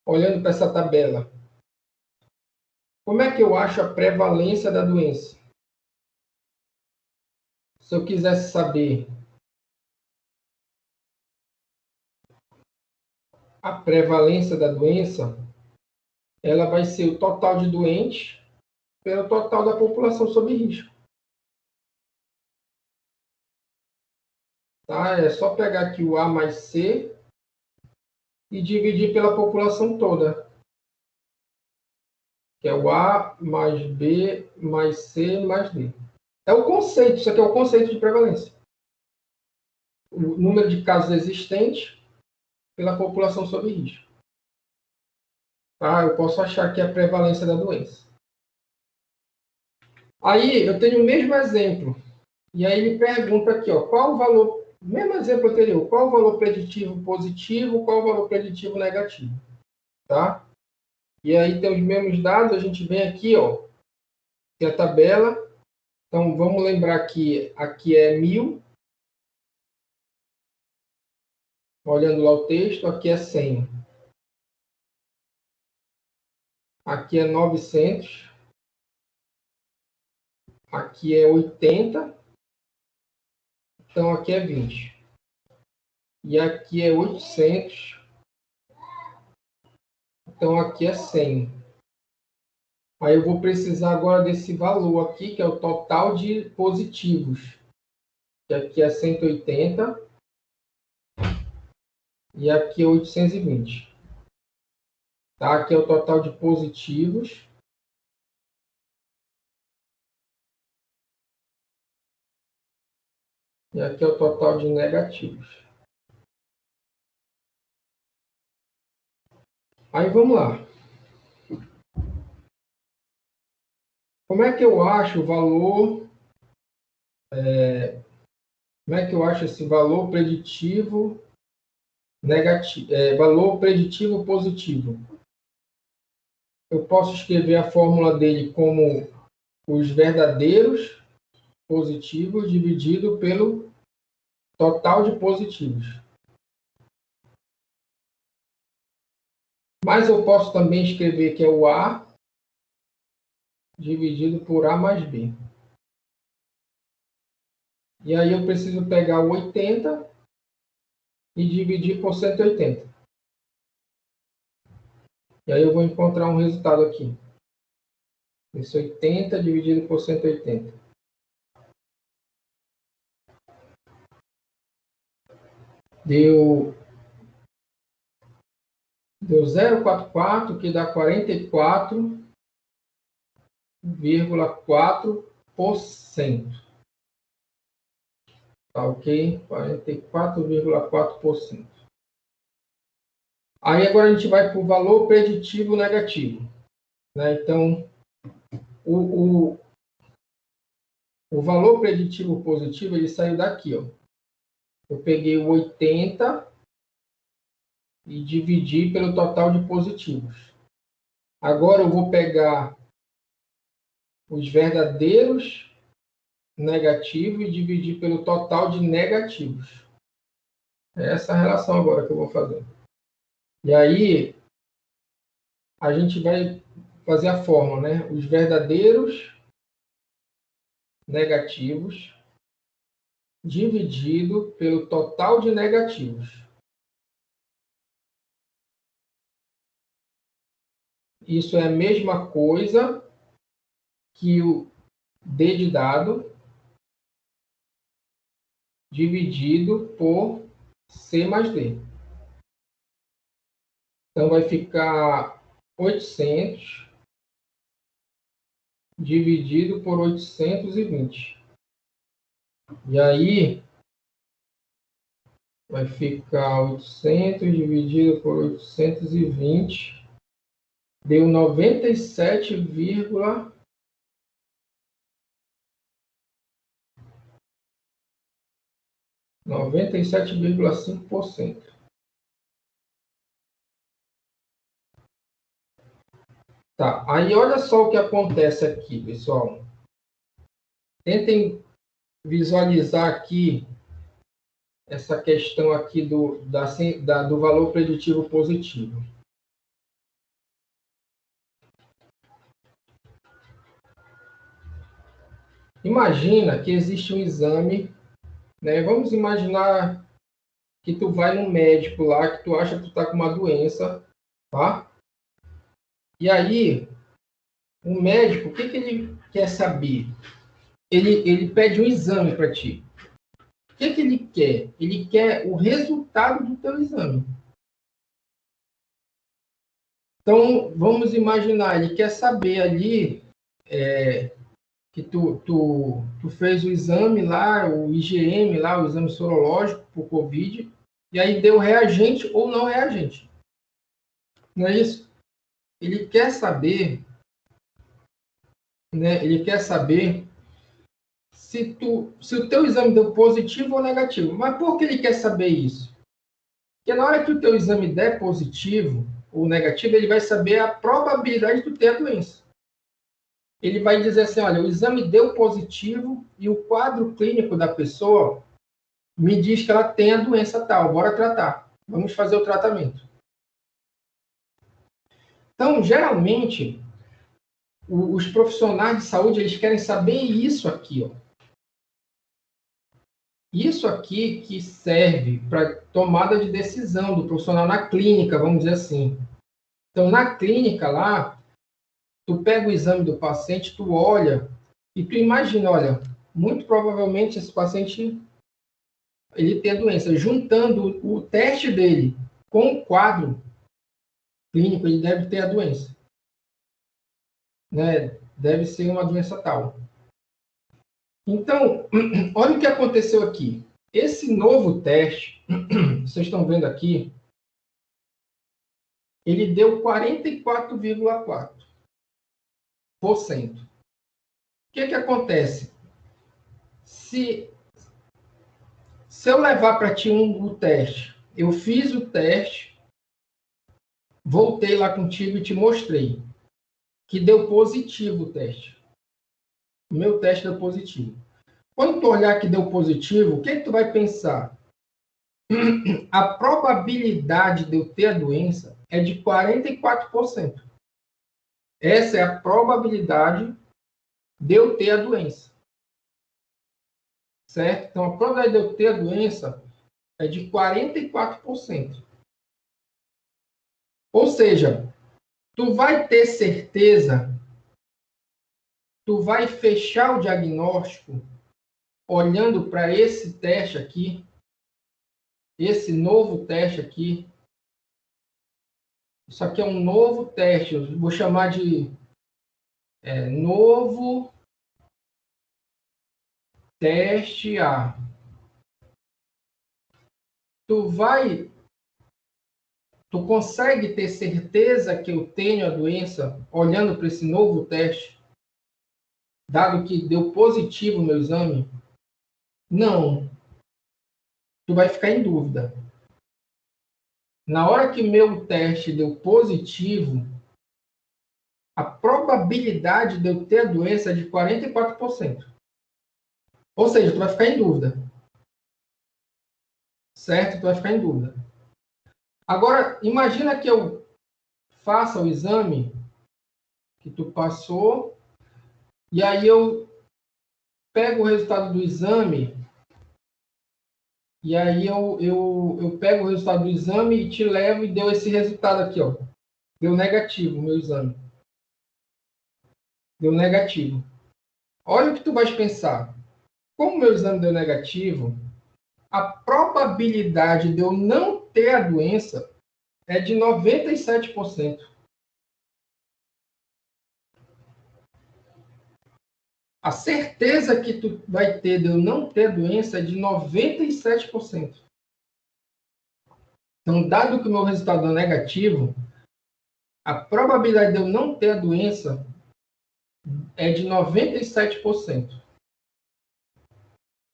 Olhando para essa tabela. Como é que eu acho a prevalência da doença? Se eu quisesse saber a prevalência da doença, ela vai ser o total de doentes pelo total da população sob risco. Tá? É só pegar aqui o A mais C e dividir pela população toda. Que é o A mais B mais C mais D. É o conceito, isso aqui é o conceito de prevalência. O número de casos existentes pela população sob risco. Tá? Eu posso achar que é a prevalência da doença. Aí eu tenho o mesmo exemplo. E aí ele pergunta aqui, ó, qual o valor, mesmo exemplo anterior, qual o valor preditivo positivo, qual o valor preditivo negativo. Tá? E aí tem os mesmos dados, a gente vem aqui, ó, que é a tabela. Então vamos lembrar que aqui é 1000. Olhando lá o texto, aqui é 100. Aqui é 900. Aqui é 80. Então, aqui é 20. E aqui é 800. Então, aqui é 100. Aí eu vou precisar agora desse valor aqui, que é o total de positivos. Que aqui é 180. E aqui é 820. Tá? Aqui é o total de positivos. E aqui é o total de negativos. Aí vamos lá. Como é que eu acho o valor... como é que eu acho esse valor preditivo negativo, valor preditivo positivo? Eu posso escrever a fórmula dele como os verdadeiros positivos dividido pelo total de positivos. Mas eu posso também escrever que é o A dividido por A mais B. E aí eu preciso pegar o 80 e dividir por 180. E aí eu vou encontrar um resultado aqui. Esse 80 dividido por 180. Deu 0,44, que dá 44,4%. Tá ok? 44,4%. Aí agora a gente vai para o valor preditivo negativo. Né? Então, o valor preditivo positivo, ele saiu daqui. Ó. Eu peguei o 80 e dividi pelo total de positivos. Agora eu vou pegar os verdadeiros negativos e dividir pelo total de negativos. É essa a relação agora que eu vou fazer. E aí, a gente vai fazer a fórmula, né? Os verdadeiros negativos dividido pelo total de negativos. Isso é a mesma coisa que o D de dado dividido por C mais D. Então, vai ficar 800 dividido por 820. E aí, vai ficar 800 dividido por 820. Deu 97,5%. Tá, aí olha só o que acontece aqui, pessoal. Tentem visualizar aqui essa questão aqui do valor preditivo positivo. Imagina que existe um exame, né? Vamos imaginar que tu vai no médico lá, que tu acha que tu tá com uma doença, tá? E aí, o médico, o que ele quer saber? Ele pede um exame para ti. O que ele quer? Ele quer o resultado do teu exame. Então, vamos imaginar, ele quer saber ali que tu fez o exame lá, o IgM lá, o exame sorológico por Covid, e aí deu reagente ou não reagente. Não é isso? Ele quer saber, né? Ele quer saber se o teu exame deu positivo ou negativo. Mas por que ele quer saber isso? Porque na hora que o teu exame der positivo ou negativo, ele vai saber a probabilidade de tu ter a doença. Ele vai dizer assim, olha, o exame deu positivo e o quadro clínico da pessoa me diz que ela tem a doença tal, bora tratar. Vamos fazer o tratamento. Então, geralmente, os profissionais de saúde, eles querem saber isso aqui, ó. Isso aqui que serve para tomada de decisão do profissional na clínica, vamos dizer assim. Então, na clínica lá, tu pega o exame do paciente, tu olha e tu imagina, olha, muito provavelmente esse paciente ele tem a doença. Juntando o teste dele com o quadro clínico, ele deve ter a doença. Né? Deve ser uma doença tal. Então, olha o que aconteceu aqui. Esse novo teste, vocês estão vendo aqui, ele deu 44,4%. O que acontece? Se eu levar para ti o teste, eu fiz o teste, voltei lá contigo e te mostrei que deu positivo o teste. O meu teste deu positivo. Quando tu olhar que deu positivo, o que tu vai pensar? A probabilidade de eu ter a doença é de 44%. Essa é a probabilidade de eu ter a doença. Certo? Então, a probabilidade de eu ter a doença é de 44%. Ou seja, tu vai ter certeza, tu vai fechar o diagnóstico olhando para esse teste aqui, esse novo teste aqui. Isso aqui é um novo teste, eu vou chamar de novo teste A. Tu consegue ter certeza que eu tenho a doença olhando para esse novo teste, dado que deu positivo o meu exame? Não. Tu vai ficar em dúvida. Na hora que meu teste deu positivo, a probabilidade de eu ter a doença é de 44%. Ou seja, tu vai ficar em dúvida. Certo? Tu vai ficar em dúvida. Agora, imagina que eu faça o exame que tu passou, e aí eu pego o resultado do exame, e aí eu pego o resultado do exame e te levo e deu esse resultado aqui, ó. Deu negativo o meu exame. Deu negativo. Olha o que tu vais pensar. Como o meu exame deu negativo, a probabilidade de eu não ter a doença é de 97%. A certeza que tu vai ter de eu não ter a doença é de 97%. Então, dado que o meu resultado é negativo, a probabilidade de eu não ter a doença é de 97%.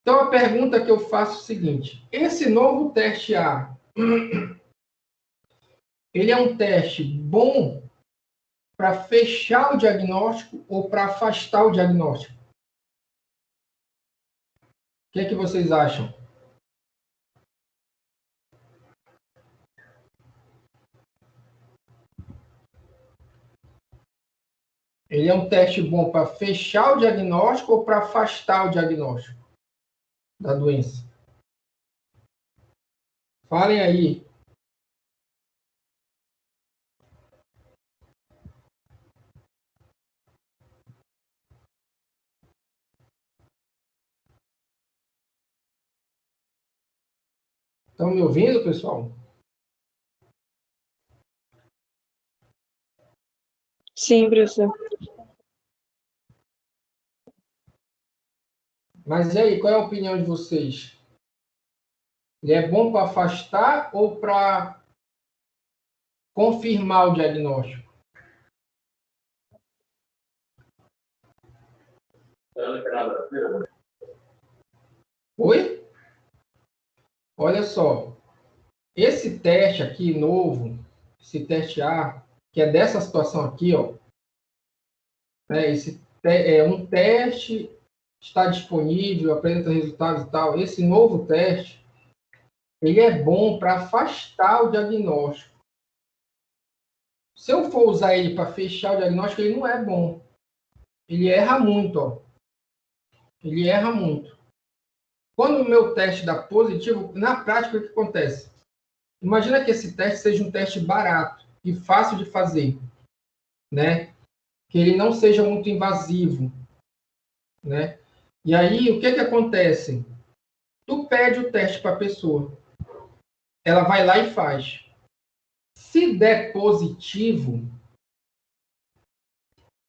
Então, a pergunta que eu faço é o seguinte: esse novo teste A, ele é um teste bom para fechar o diagnóstico ou para afastar o diagnóstico? O que é que vocês acham? Ele é um teste bom para fechar o diagnóstico ou para afastar o diagnóstico da doença? Falem aí. Estão me ouvindo, pessoal? Sim, professor. Mas e aí, qual é a opinião de vocês? Ele é bom para afastar ou para confirmar o diagnóstico? Oi? Olha só. Esse teste aqui novo, esse teste A, que é dessa situação aqui, ó, né, é um teste, está disponível, apresenta resultados e tal. Esse novo teste, ele é bom para afastar o diagnóstico. Se eu for usar ele para fechar o diagnóstico, ele não é bom. Ele erra muito, ó. Ele erra muito. Quando o meu teste dá positivo, na prática, o que acontece? Imagina que esse teste seja um teste barato e fácil de fazer, né? Que ele não seja muito invasivo, né? E aí, o que que acontece? Tu pede o teste para a pessoa, ela vai lá e faz. Se der positivo,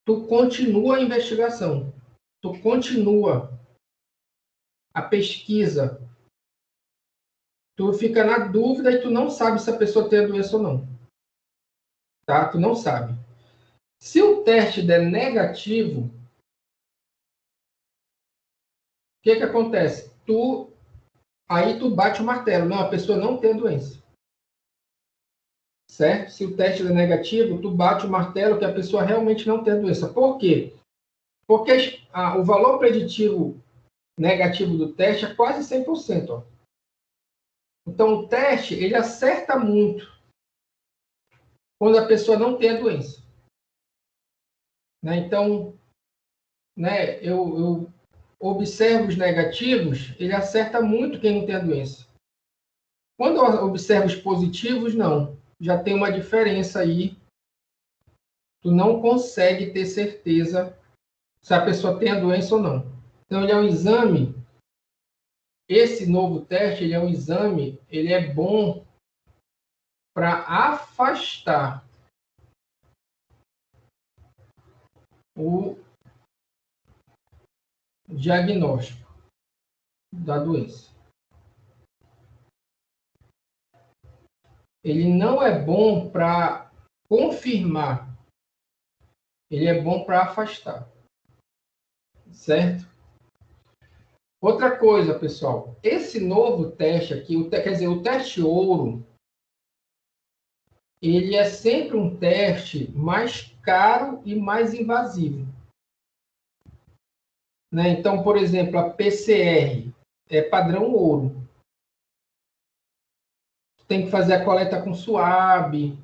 tu continua a investigação, tu continua a pesquisa, tu fica na dúvida e tu não sabe se a pessoa tem a doença ou não, tá? Tu não sabe. Se o teste der negativo, o que que acontece? Aí tu bate o martelo, não, a pessoa não tem a doença. Certo? Se o teste é negativo, tu bate o martelo que a pessoa realmente não tem a doença. Por quê? Porque o valor preditivo negativo do teste é quase 100%. Ó. Então, o teste, ele acerta muito quando a pessoa não tem a doença. Né? Então, né, eu observo os negativos, ele acerta muito quem não tem a doença. Quando eu observo os positivos, não. Já tem uma diferença aí. Tu não consegue ter certeza se a pessoa tem a doença ou não. Então, ele é um exame, esse novo teste, ele é um exame, ele é bom para afastar o diagnóstico da doença. Ele não é bom para confirmar, ele é bom para afastar. Certo? Outra coisa, pessoal, esse novo teste aqui, quer dizer, o teste ouro, ele é sempre um teste mais caro e mais invasivo. Né? Então, por exemplo, a PCR é padrão ouro. Tem que fazer a coleta com suave.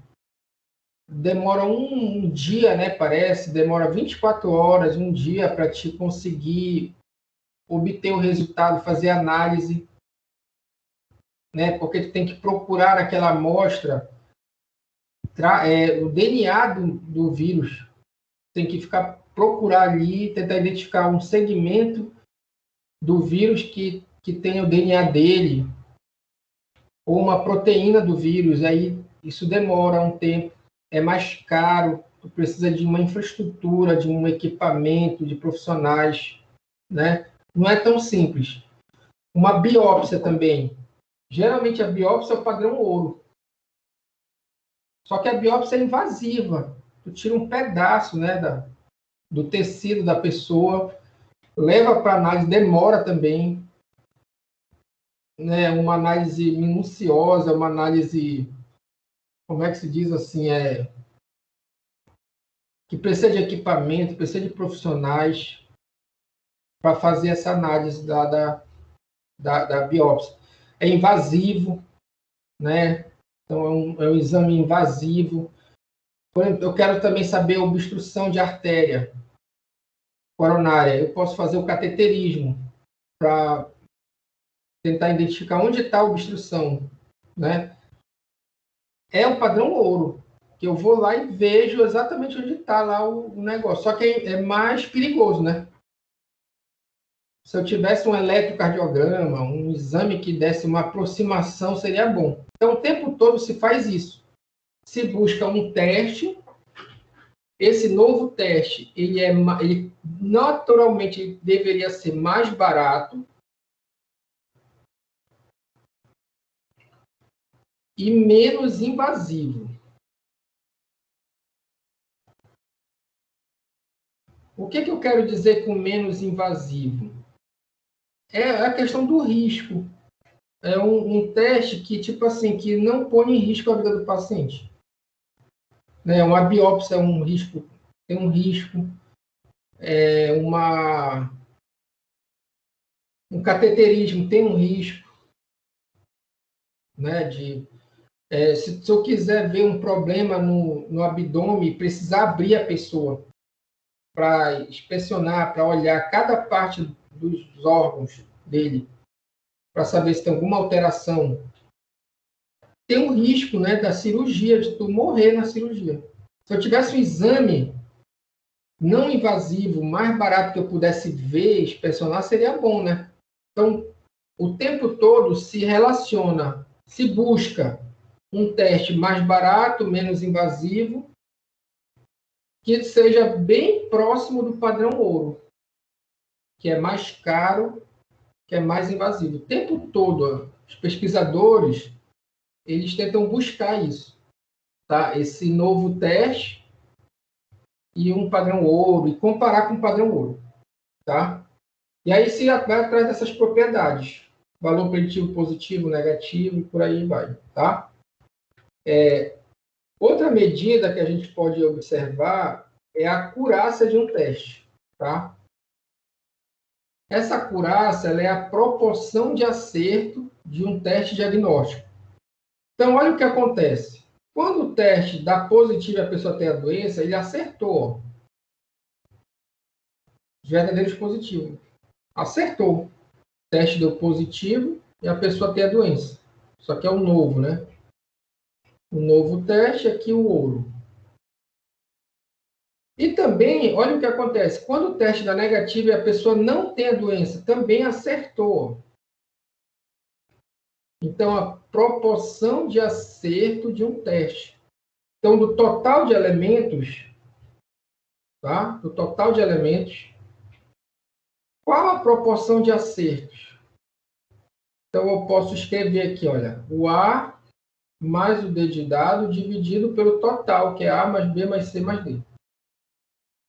Demora um dia, né? Parece, demora 24 horas, um dia para te conseguir obter o resultado, fazer análise, né? Porque tu tem que procurar naquela amostra o DNA do vírus. Tem que procurar ali, tentar identificar um segmento do vírus que tem o DNA dele, ou uma proteína do vírus. Aí isso demora um tempo, é mais caro, tu precisa de uma infraestrutura, de um equipamento, de profissionais, né? Não é tão simples. Uma biópsia também. Geralmente a biópsia é o padrão ouro. Só que a biópsia é invasiva. Tu tira um pedaço, né, do tecido da pessoa, leva para análise, demora também, né? Uma análise minuciosa, uma análise, como é que se diz assim, que precisa de equipamento, precisa de profissionais para fazer essa análise da biópsia. É invasivo, né? Então é um exame invasivo. Por exemplo, eu quero também saber a obstrução de artéria coronária. Eu posso fazer o cateterismo para tentar identificar onde está a obstrução, né? É o padrão ouro, que eu vou lá e vejo exatamente onde está lá o negócio. Só que é mais perigoso, né? Se eu tivesse um eletrocardiograma, um exame que desse uma aproximação, seria bom. Então, o tempo todo se faz isso. Se busca um teste. Esse novo teste, ele naturalmente deveria ser mais barato e menos invasivo. O que eu quero dizer com menos invasivo? É a questão do risco. É um teste que, tipo assim, que não põe em risco a vida do paciente. Né? Uma biópsia é um risco, tem um risco. Um cateterismo tem um risco, né? Se eu quiser ver um problema no abdômen, precisar abrir a pessoa para inspecionar, para olhar cada parte dos órgãos dele, para saber se tem alguma alteração. Tem um risco, né, da cirurgia, de tu morrer na cirurgia. Se eu tivesse um exame não invasivo, mais barato que eu pudesse ver, inspecionar, seria bom, né? Então, o tempo todo se relaciona, se busca um teste mais barato, menos invasivo, que seja bem próximo do padrão ouro, que é mais caro, que é mais invasivo. O tempo todo, os pesquisadores, eles tentam buscar isso, tá? Esse novo teste e um padrão ouro, e comparar com o padrão ouro, tá? E aí se vai atrás dessas propriedades, valor preditivo positivo, negativo, e por aí vai, tá? Outra medida que a gente pode observar é a acurácia de um teste, tá? Essa acurácia ela é a proporção de acerto de um teste diagnóstico. Então, olha o que acontece. Quando o teste dá positivo e a pessoa tem a doença, ele acertou. Os verdadeiros positivos. Acertou. O teste deu positivo e a pessoa tem a doença. Só que é o novo, né? O novo teste, aqui o ouro. E também, olha o que acontece. Quando o teste dá negativo e a pessoa não tem a doença, também acertou. Então, a proporção de acerto de um teste. Então, do total de elementos, tá? Do total de elementos, qual a proporção de acertos? Então, eu posso escrever aqui, olha, o A mais o D de dado dividido pelo total, que é A mais B mais C mais D.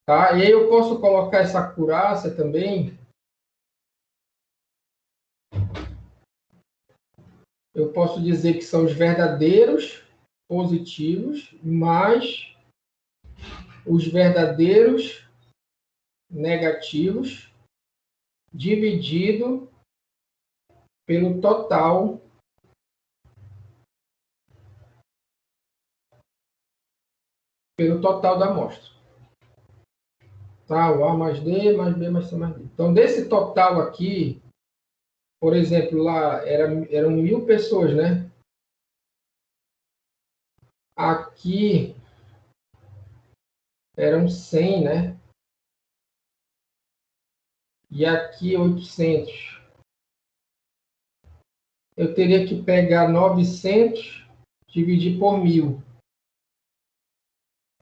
Tá? E aí eu posso colocar essa acurácia também. Eu posso dizer que são os verdadeiros positivos mais os verdadeiros negativos dividido pelo total da amostra. Tá? O A mais D, mais B, mais C, mais D. Então, desse total aqui, por exemplo, lá eram 1.000 pessoas, né? Aqui eram 100, né? E aqui 800. Eu teria que pegar 900, dividir por 1.000,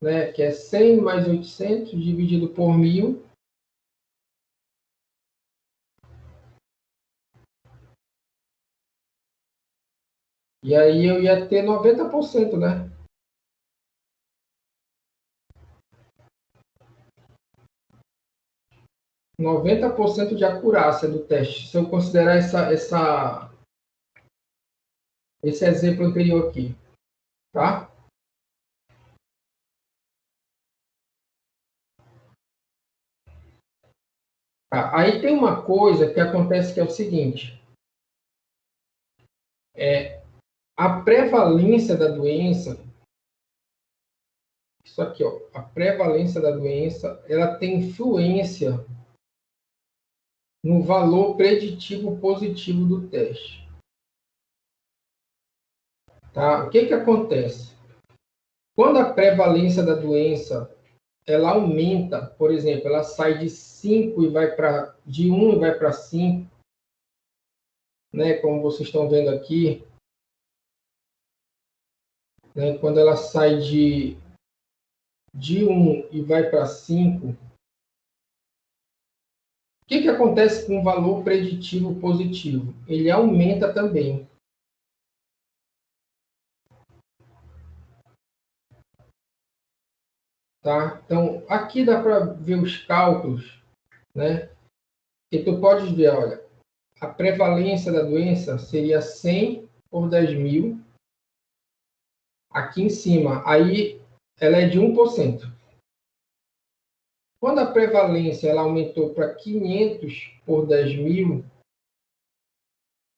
né? Que é 100 mais 800 dividido por 1.000. E aí eu ia ter 90%, né? 90% de acurácia do teste, se eu considerar esse exemplo anterior aqui, tá? Tá. Aí tem uma coisa que acontece que é o seguinte, a prevalência da doença, isso aqui, ó, a prevalência da doença, ela tem influência no valor preditivo positivo do teste. Tá? O que que acontece? Quando a prevalência da doença ela aumenta, por exemplo, ela sai de 5 e vai para de 1 e vai para 5, né, como vocês estão vendo aqui, né, quando ela sai de 1 e vai para 5, o que que acontece com o valor preditivo positivo? Ele aumenta também. Tá? Então, aqui dá para ver os cálculos, né? E tu pode ver, olha, a prevalência da doença seria 100 por 10.000, aqui em cima. Aí, ela é de 1%. Quando a prevalência ela aumentou para 500 por 10.000,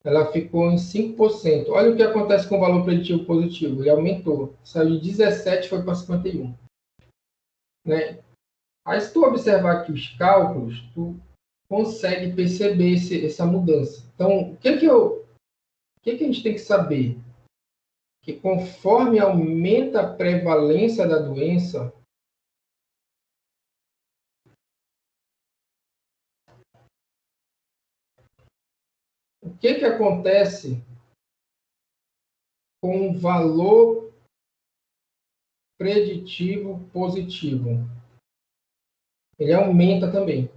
ela ficou em 5%. Olha o que acontece com o valor preditivo positivo. Ele aumentou. Saiu de 17 foi para 51. Né? Aí, se tu observar aqui os cálculos, tu consegue perceber essa mudança. Então, o que a gente tem que saber? Que conforme aumenta a prevalência da doença, o que acontece com o valor preditivo positivo? Ele aumenta também.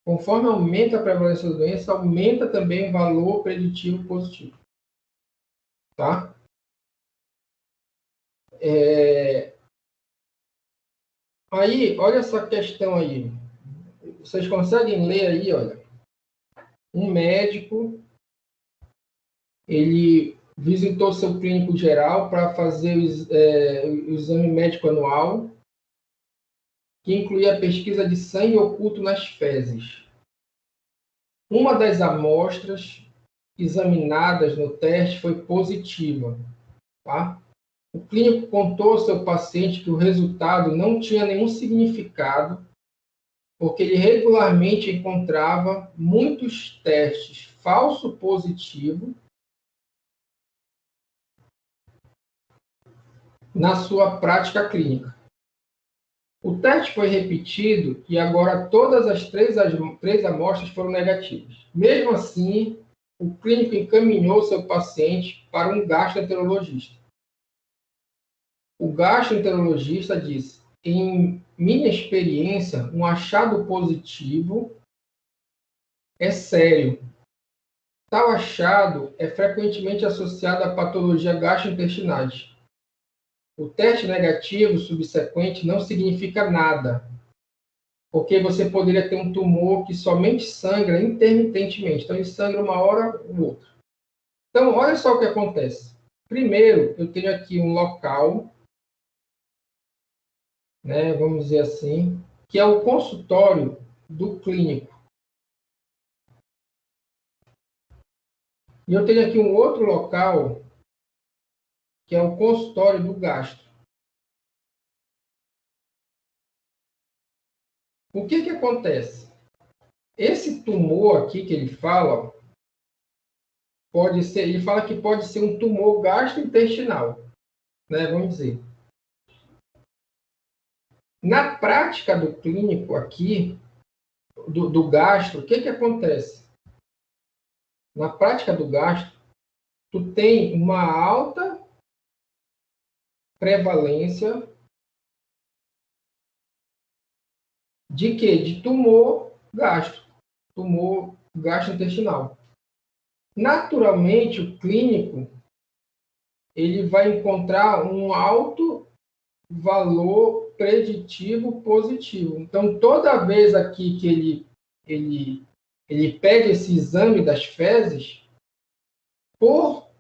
Conforme aumenta a prevalência da doença, aumenta também o valor preditivo positivo. Tá? Aí, olha essa questão aí. Vocês conseguem ler aí, olha. Um médico, ele visitou seu clínico geral para fazer o exame médico anual, que incluía a pesquisa de sangue oculto nas fezes. Uma das amostras examinadas no teste foi positiva. Tá? O clínico contou ao seu paciente que o resultado não tinha nenhum significado, porque ele regularmente encontrava muitos testes falso positivo na sua prática clínica. O teste foi repetido e agora todas as três amostras foram negativas. Mesmo assim, o clínico encaminhou seu paciente para um gastroenterologista. O gastroenterologista disse: em minha experiência, um achado positivo é sério. Tal achado é frequentemente associado a patologia gastrointestinais. O teste negativo subsequente não significa nada, porque você poderia ter um tumor que somente sangra intermitentemente. Então, ele sangra uma hora ou outra. Então, olha só o que acontece. Primeiro, eu tenho aqui um local, né, vamos dizer assim, que é o consultório do clínico. E eu tenho aqui um outro local, que é o consultório do gastro. O que acontece? Esse tumor aqui que ele fala, pode ser, ele fala que pode ser um tumor gastrointestinal, né? Vamos dizer. Na prática do clínico aqui, do gastro, o que acontece? Na prática do gastro, tu tem uma alta prevalência de quê? De tumor gastrointestinal. Naturalmente, o clínico ele vai encontrar um alto valor preditivo positivo. Então, toda vez aqui que ele pega esse exame das fezes, por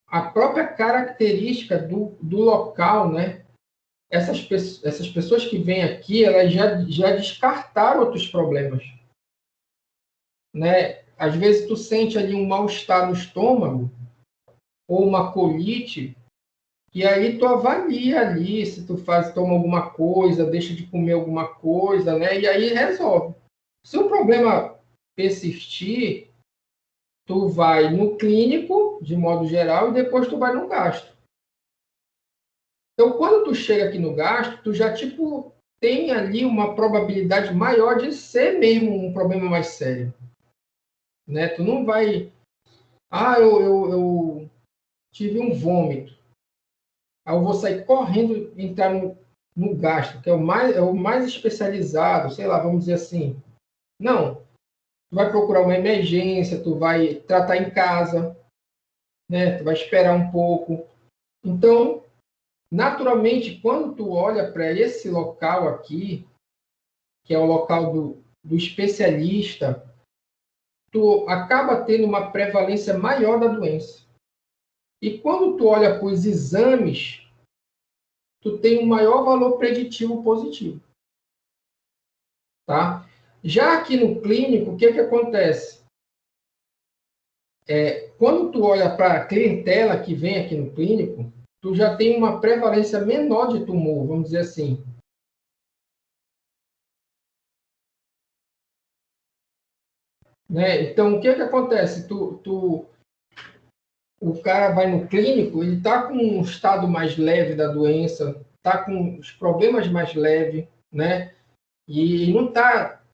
a própria característica do local, né? Essas pessoas que vêm aqui, elas já descartaram outros problemas, né? Às vezes tu sente ali um mal-estar no estômago ou uma colite, e aí tu avalia ali se tu toma alguma coisa, deixa de comer alguma coisa, né? E aí resolve. Se o problema persistir, tu vai no clínico, de modo geral, e depois tu vai no gastro. Então, quando tu chega aqui no gastro, tu já, tem ali uma probabilidade maior de ser mesmo um problema mais sério. Né? Tu não vai... Ah, eu tive um vômito. Aí eu vou sair correndo e entrar no gastro, que é o mais especializado, sei lá, vamos dizer assim. Não. Tu vai procurar uma emergência, tu vai tratar em casa, né? Tu vai esperar um pouco. Então, naturalmente, quando tu olha para esse local aqui, que é o local do especialista, tu acaba tendo uma prevalência maior da doença. E quando tu olha para os exames, tu tem um maior valor preditivo positivo. Tá? Já aqui no clínico, o que acontece? Quando tu olha para a clientela que vem aqui no clínico, tu já tem uma prevalência menor de tumor, vamos dizer assim. Né? Então, o que acontece? O cara vai no clínico, ele está com um estado mais leve da doença, está com os problemas mais leves, né? E não está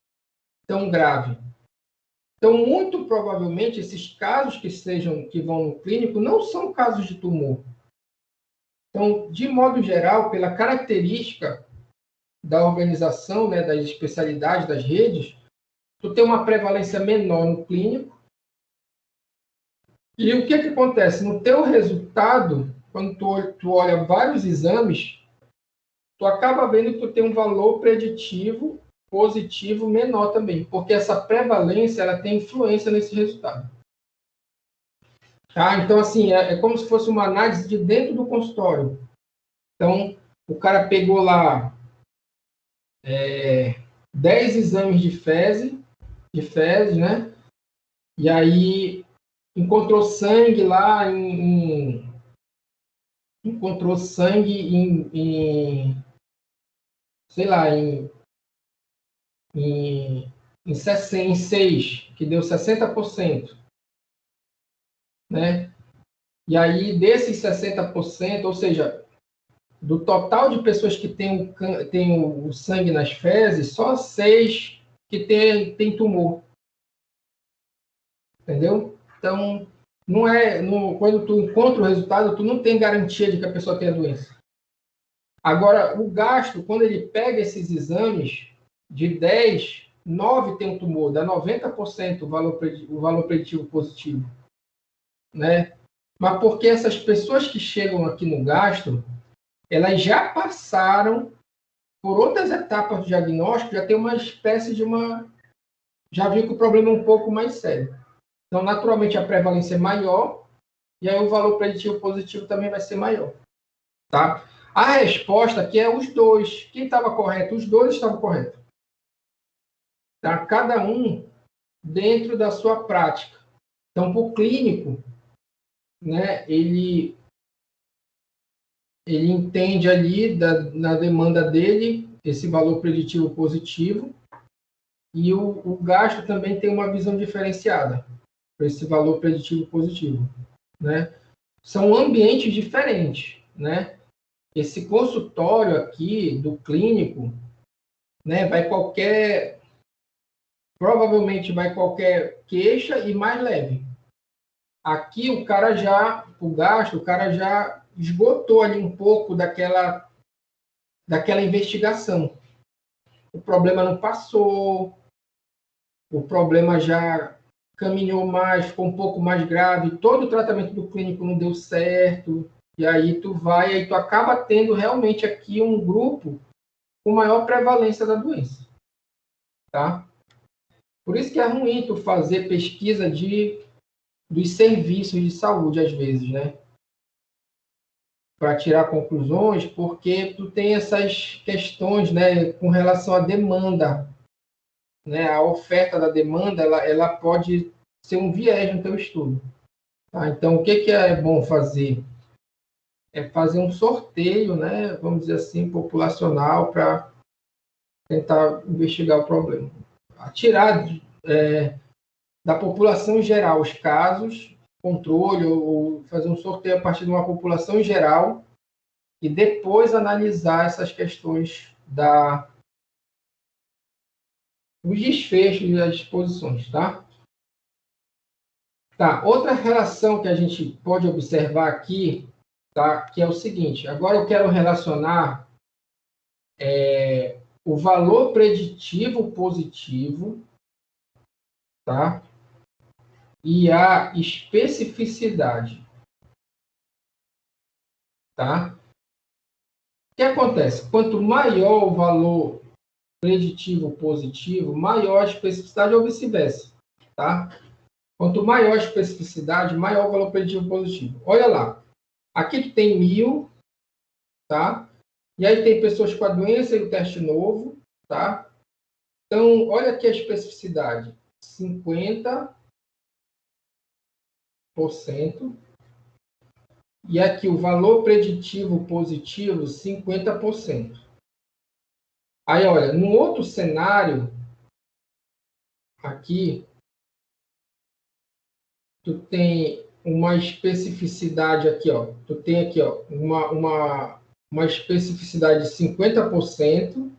tão grave. Então, muito provavelmente, esses casos que vão no clínico não são casos de tumor. Então, de modo geral, pela característica da organização, né, das especialidades, das redes, tu tem uma prevalência menor no clínico. E o que acontece? No teu resultado, quando tu olha vários exames, tu acaba vendo que tu tem um valor preditivo positivo menor também, porque essa prevalência ela tem influência nesse resultado. Tá? Então, assim, é como se fosse uma análise de dentro do consultório. Então, o cara pegou lá 10 exames de fezes, né? E aí encontrou sangue lá encontrou sangue sei lá, em 6, que deu 60%, né? E aí, desses 60%, ou seja, do total de pessoas que tem o sangue nas fezes, só 6 que tem tumor. Entendeu? Então, quando tu encontra o resultado, tu não tem garantia de que a pessoa tem a doença. Agora, o gastro, quando ele pega esses exames, de 10, 9 tem um tumor, dá 90% o valor preditivo positivo. Né? Mas porque essas pessoas que chegam aqui no gastro, elas já passaram por outras etapas do diagnóstico, já tem uma espécie de já viu que o problema é um pouco mais sério. Então, naturalmente, a prevalência é maior, e aí o valor preditivo positivo também vai ser maior. Tá? A resposta aqui é os dois. Quem estava correto? Os dois estavam corretos. Tá? Cada um dentro da sua prática. Então, para o clínico, né, ele entende ali na demanda dele esse valor preditivo positivo, e o gastro também tem uma visão diferenciada para esse valor preditivo positivo, né? São ambientes diferentes, né? Esse consultório aqui do clínico, né, provavelmente vai qualquer queixa e mais leve. Aqui o cara já esgotou ali um pouco daquela investigação. O problema não passou, o problema já caminhou mais, ficou um pouco mais grave, todo o tratamento do clínico não deu certo, e aí tu acaba tendo realmente aqui um grupo com maior prevalência da doença, tá? Por isso que é ruim tu fazer pesquisa dos serviços de saúde, às vezes, né? Para tirar conclusões, porque tu tem essas questões, né, com relação à demanda, né? A oferta da demanda, ela pode ser um viés no teu estudo. Tá? Então, o que é bom fazer? É fazer um sorteio, né, vamos dizer assim, populacional para tentar investigar o problema. Tirar da população em geral os casos, controle, ou fazer um sorteio a partir de uma população em geral e depois analisar essas questões os desfechos e as exposições, tá? Tá, outra relação que a gente pode observar aqui, tá, que é o seguinte, agora eu quero relacionar o valor preditivo positivo, tá, e a especificidade, tá? O que acontece? Quanto maior o valor preditivo positivo, maior a especificidade ou vice-versa, tá? Quanto maior a especificidade, maior o valor preditivo positivo. Olha lá, aqui tu tem 1000, tá? E aí tem pessoas com a doença e o teste novo, tá? Então, olha aqui a especificidade, 50%. E aqui o valor preditivo positivo, 50%. Aí, olha, no outro cenário, aqui, tu tem uma especificidade aqui, ó. Tu tem aqui, ó, uma especificidade de 50%.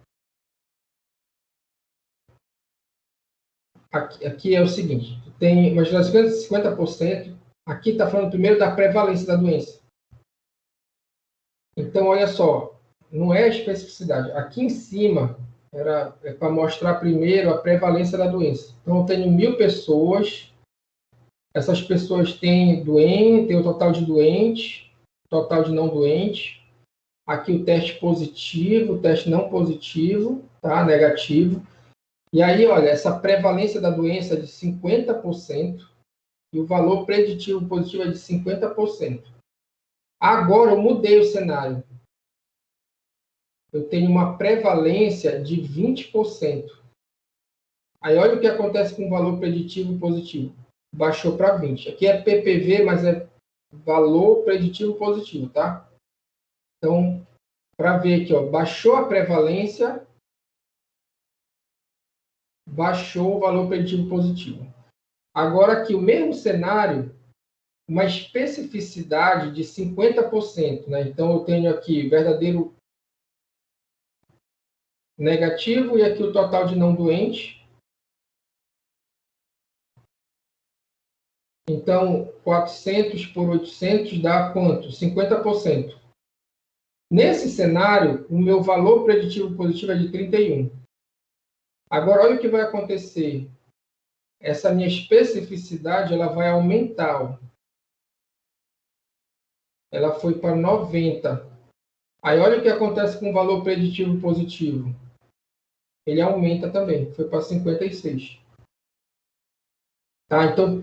Aqui é o seguinte, tu tem uma especificidade de 50%. Aqui está falando primeiro da prevalência da doença. Então, olha só, não é a especificidade. Aqui em cima é para mostrar primeiro a prevalência da doença. Então, eu tenho 1000 pessoas. Essas pessoas têm o total de doentes, total de não doentes. Aqui o teste positivo, o teste não positivo, tá? Negativo. E aí, olha, essa prevalência da doença é de 50% e o valor preditivo positivo é de 50%. Agora eu mudei o cenário. Eu tenho uma prevalência de 20%. Aí olha o que acontece com o valor preditivo positivo. Baixou para 20. Aqui é PPV, mas é valor preditivo positivo, tá? Então, para ver aqui, ó, baixou a prevalência, baixou o valor preditivo positivo. Agora aqui, o mesmo cenário, uma especificidade de 50%, né? Então, eu tenho aqui verdadeiro negativo e aqui o total de não doente. Então, 400 por 800 dá quanto? 50%. Nesse cenário, o meu valor preditivo positivo é de 31. Agora, olha o que vai acontecer. Essa minha especificidade ela vai aumentar. Ó. Ela foi para 90. Aí, olha o que acontece com o valor preditivo positivo. Ele aumenta também. Foi para 56. Tá? Então,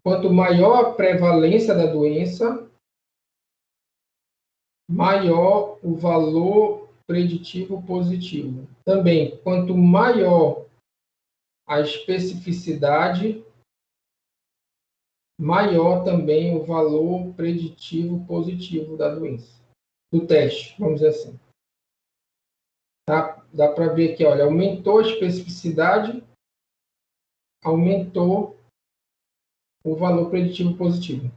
quanto maior a prevalência da doença, maior o valor preditivo positivo. Também, quanto maior a especificidade, maior também o valor preditivo positivo da doença. Do teste, vamos dizer assim. Tá? Dá para ver aqui, olha, aumentou a especificidade, aumentou o valor preditivo positivo.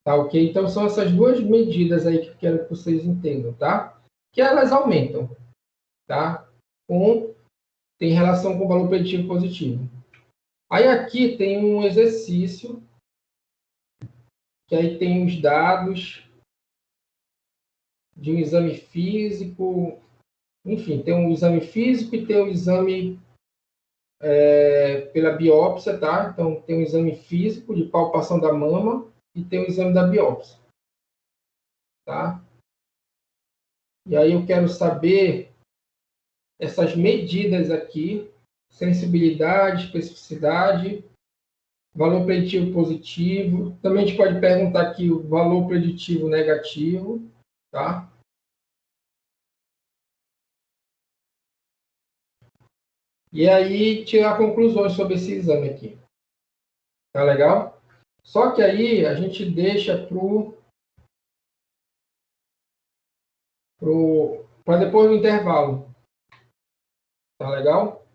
Tá, ok? Então, são essas duas medidas aí que eu quero que vocês entendam, tá? Que elas aumentam, tá? Tem relação com o valor preditivo positivo. Aí aqui tem um exercício, que aí tem os dados de um exame físico, enfim, tem um exame físico e tem um exame pela biópsia, tá? Então, tem um exame físico de palpação da mama e tem o exame da biópsia, tá? E aí eu quero saber essas medidas aqui, sensibilidade, especificidade, valor preditivo positivo. Também a gente pode perguntar aqui o valor preditivo negativo, tá? E aí tirar conclusões sobre esse exame aqui. Tá legal? Só que aí a gente deixa para depois do intervalo. Tá legal?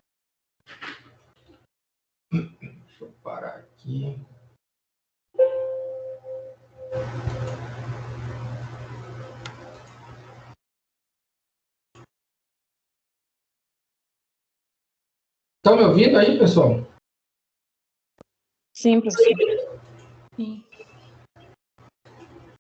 Deixa eu parar aqui. Estão me ouvindo aí, pessoal? Sim, professor. Sim.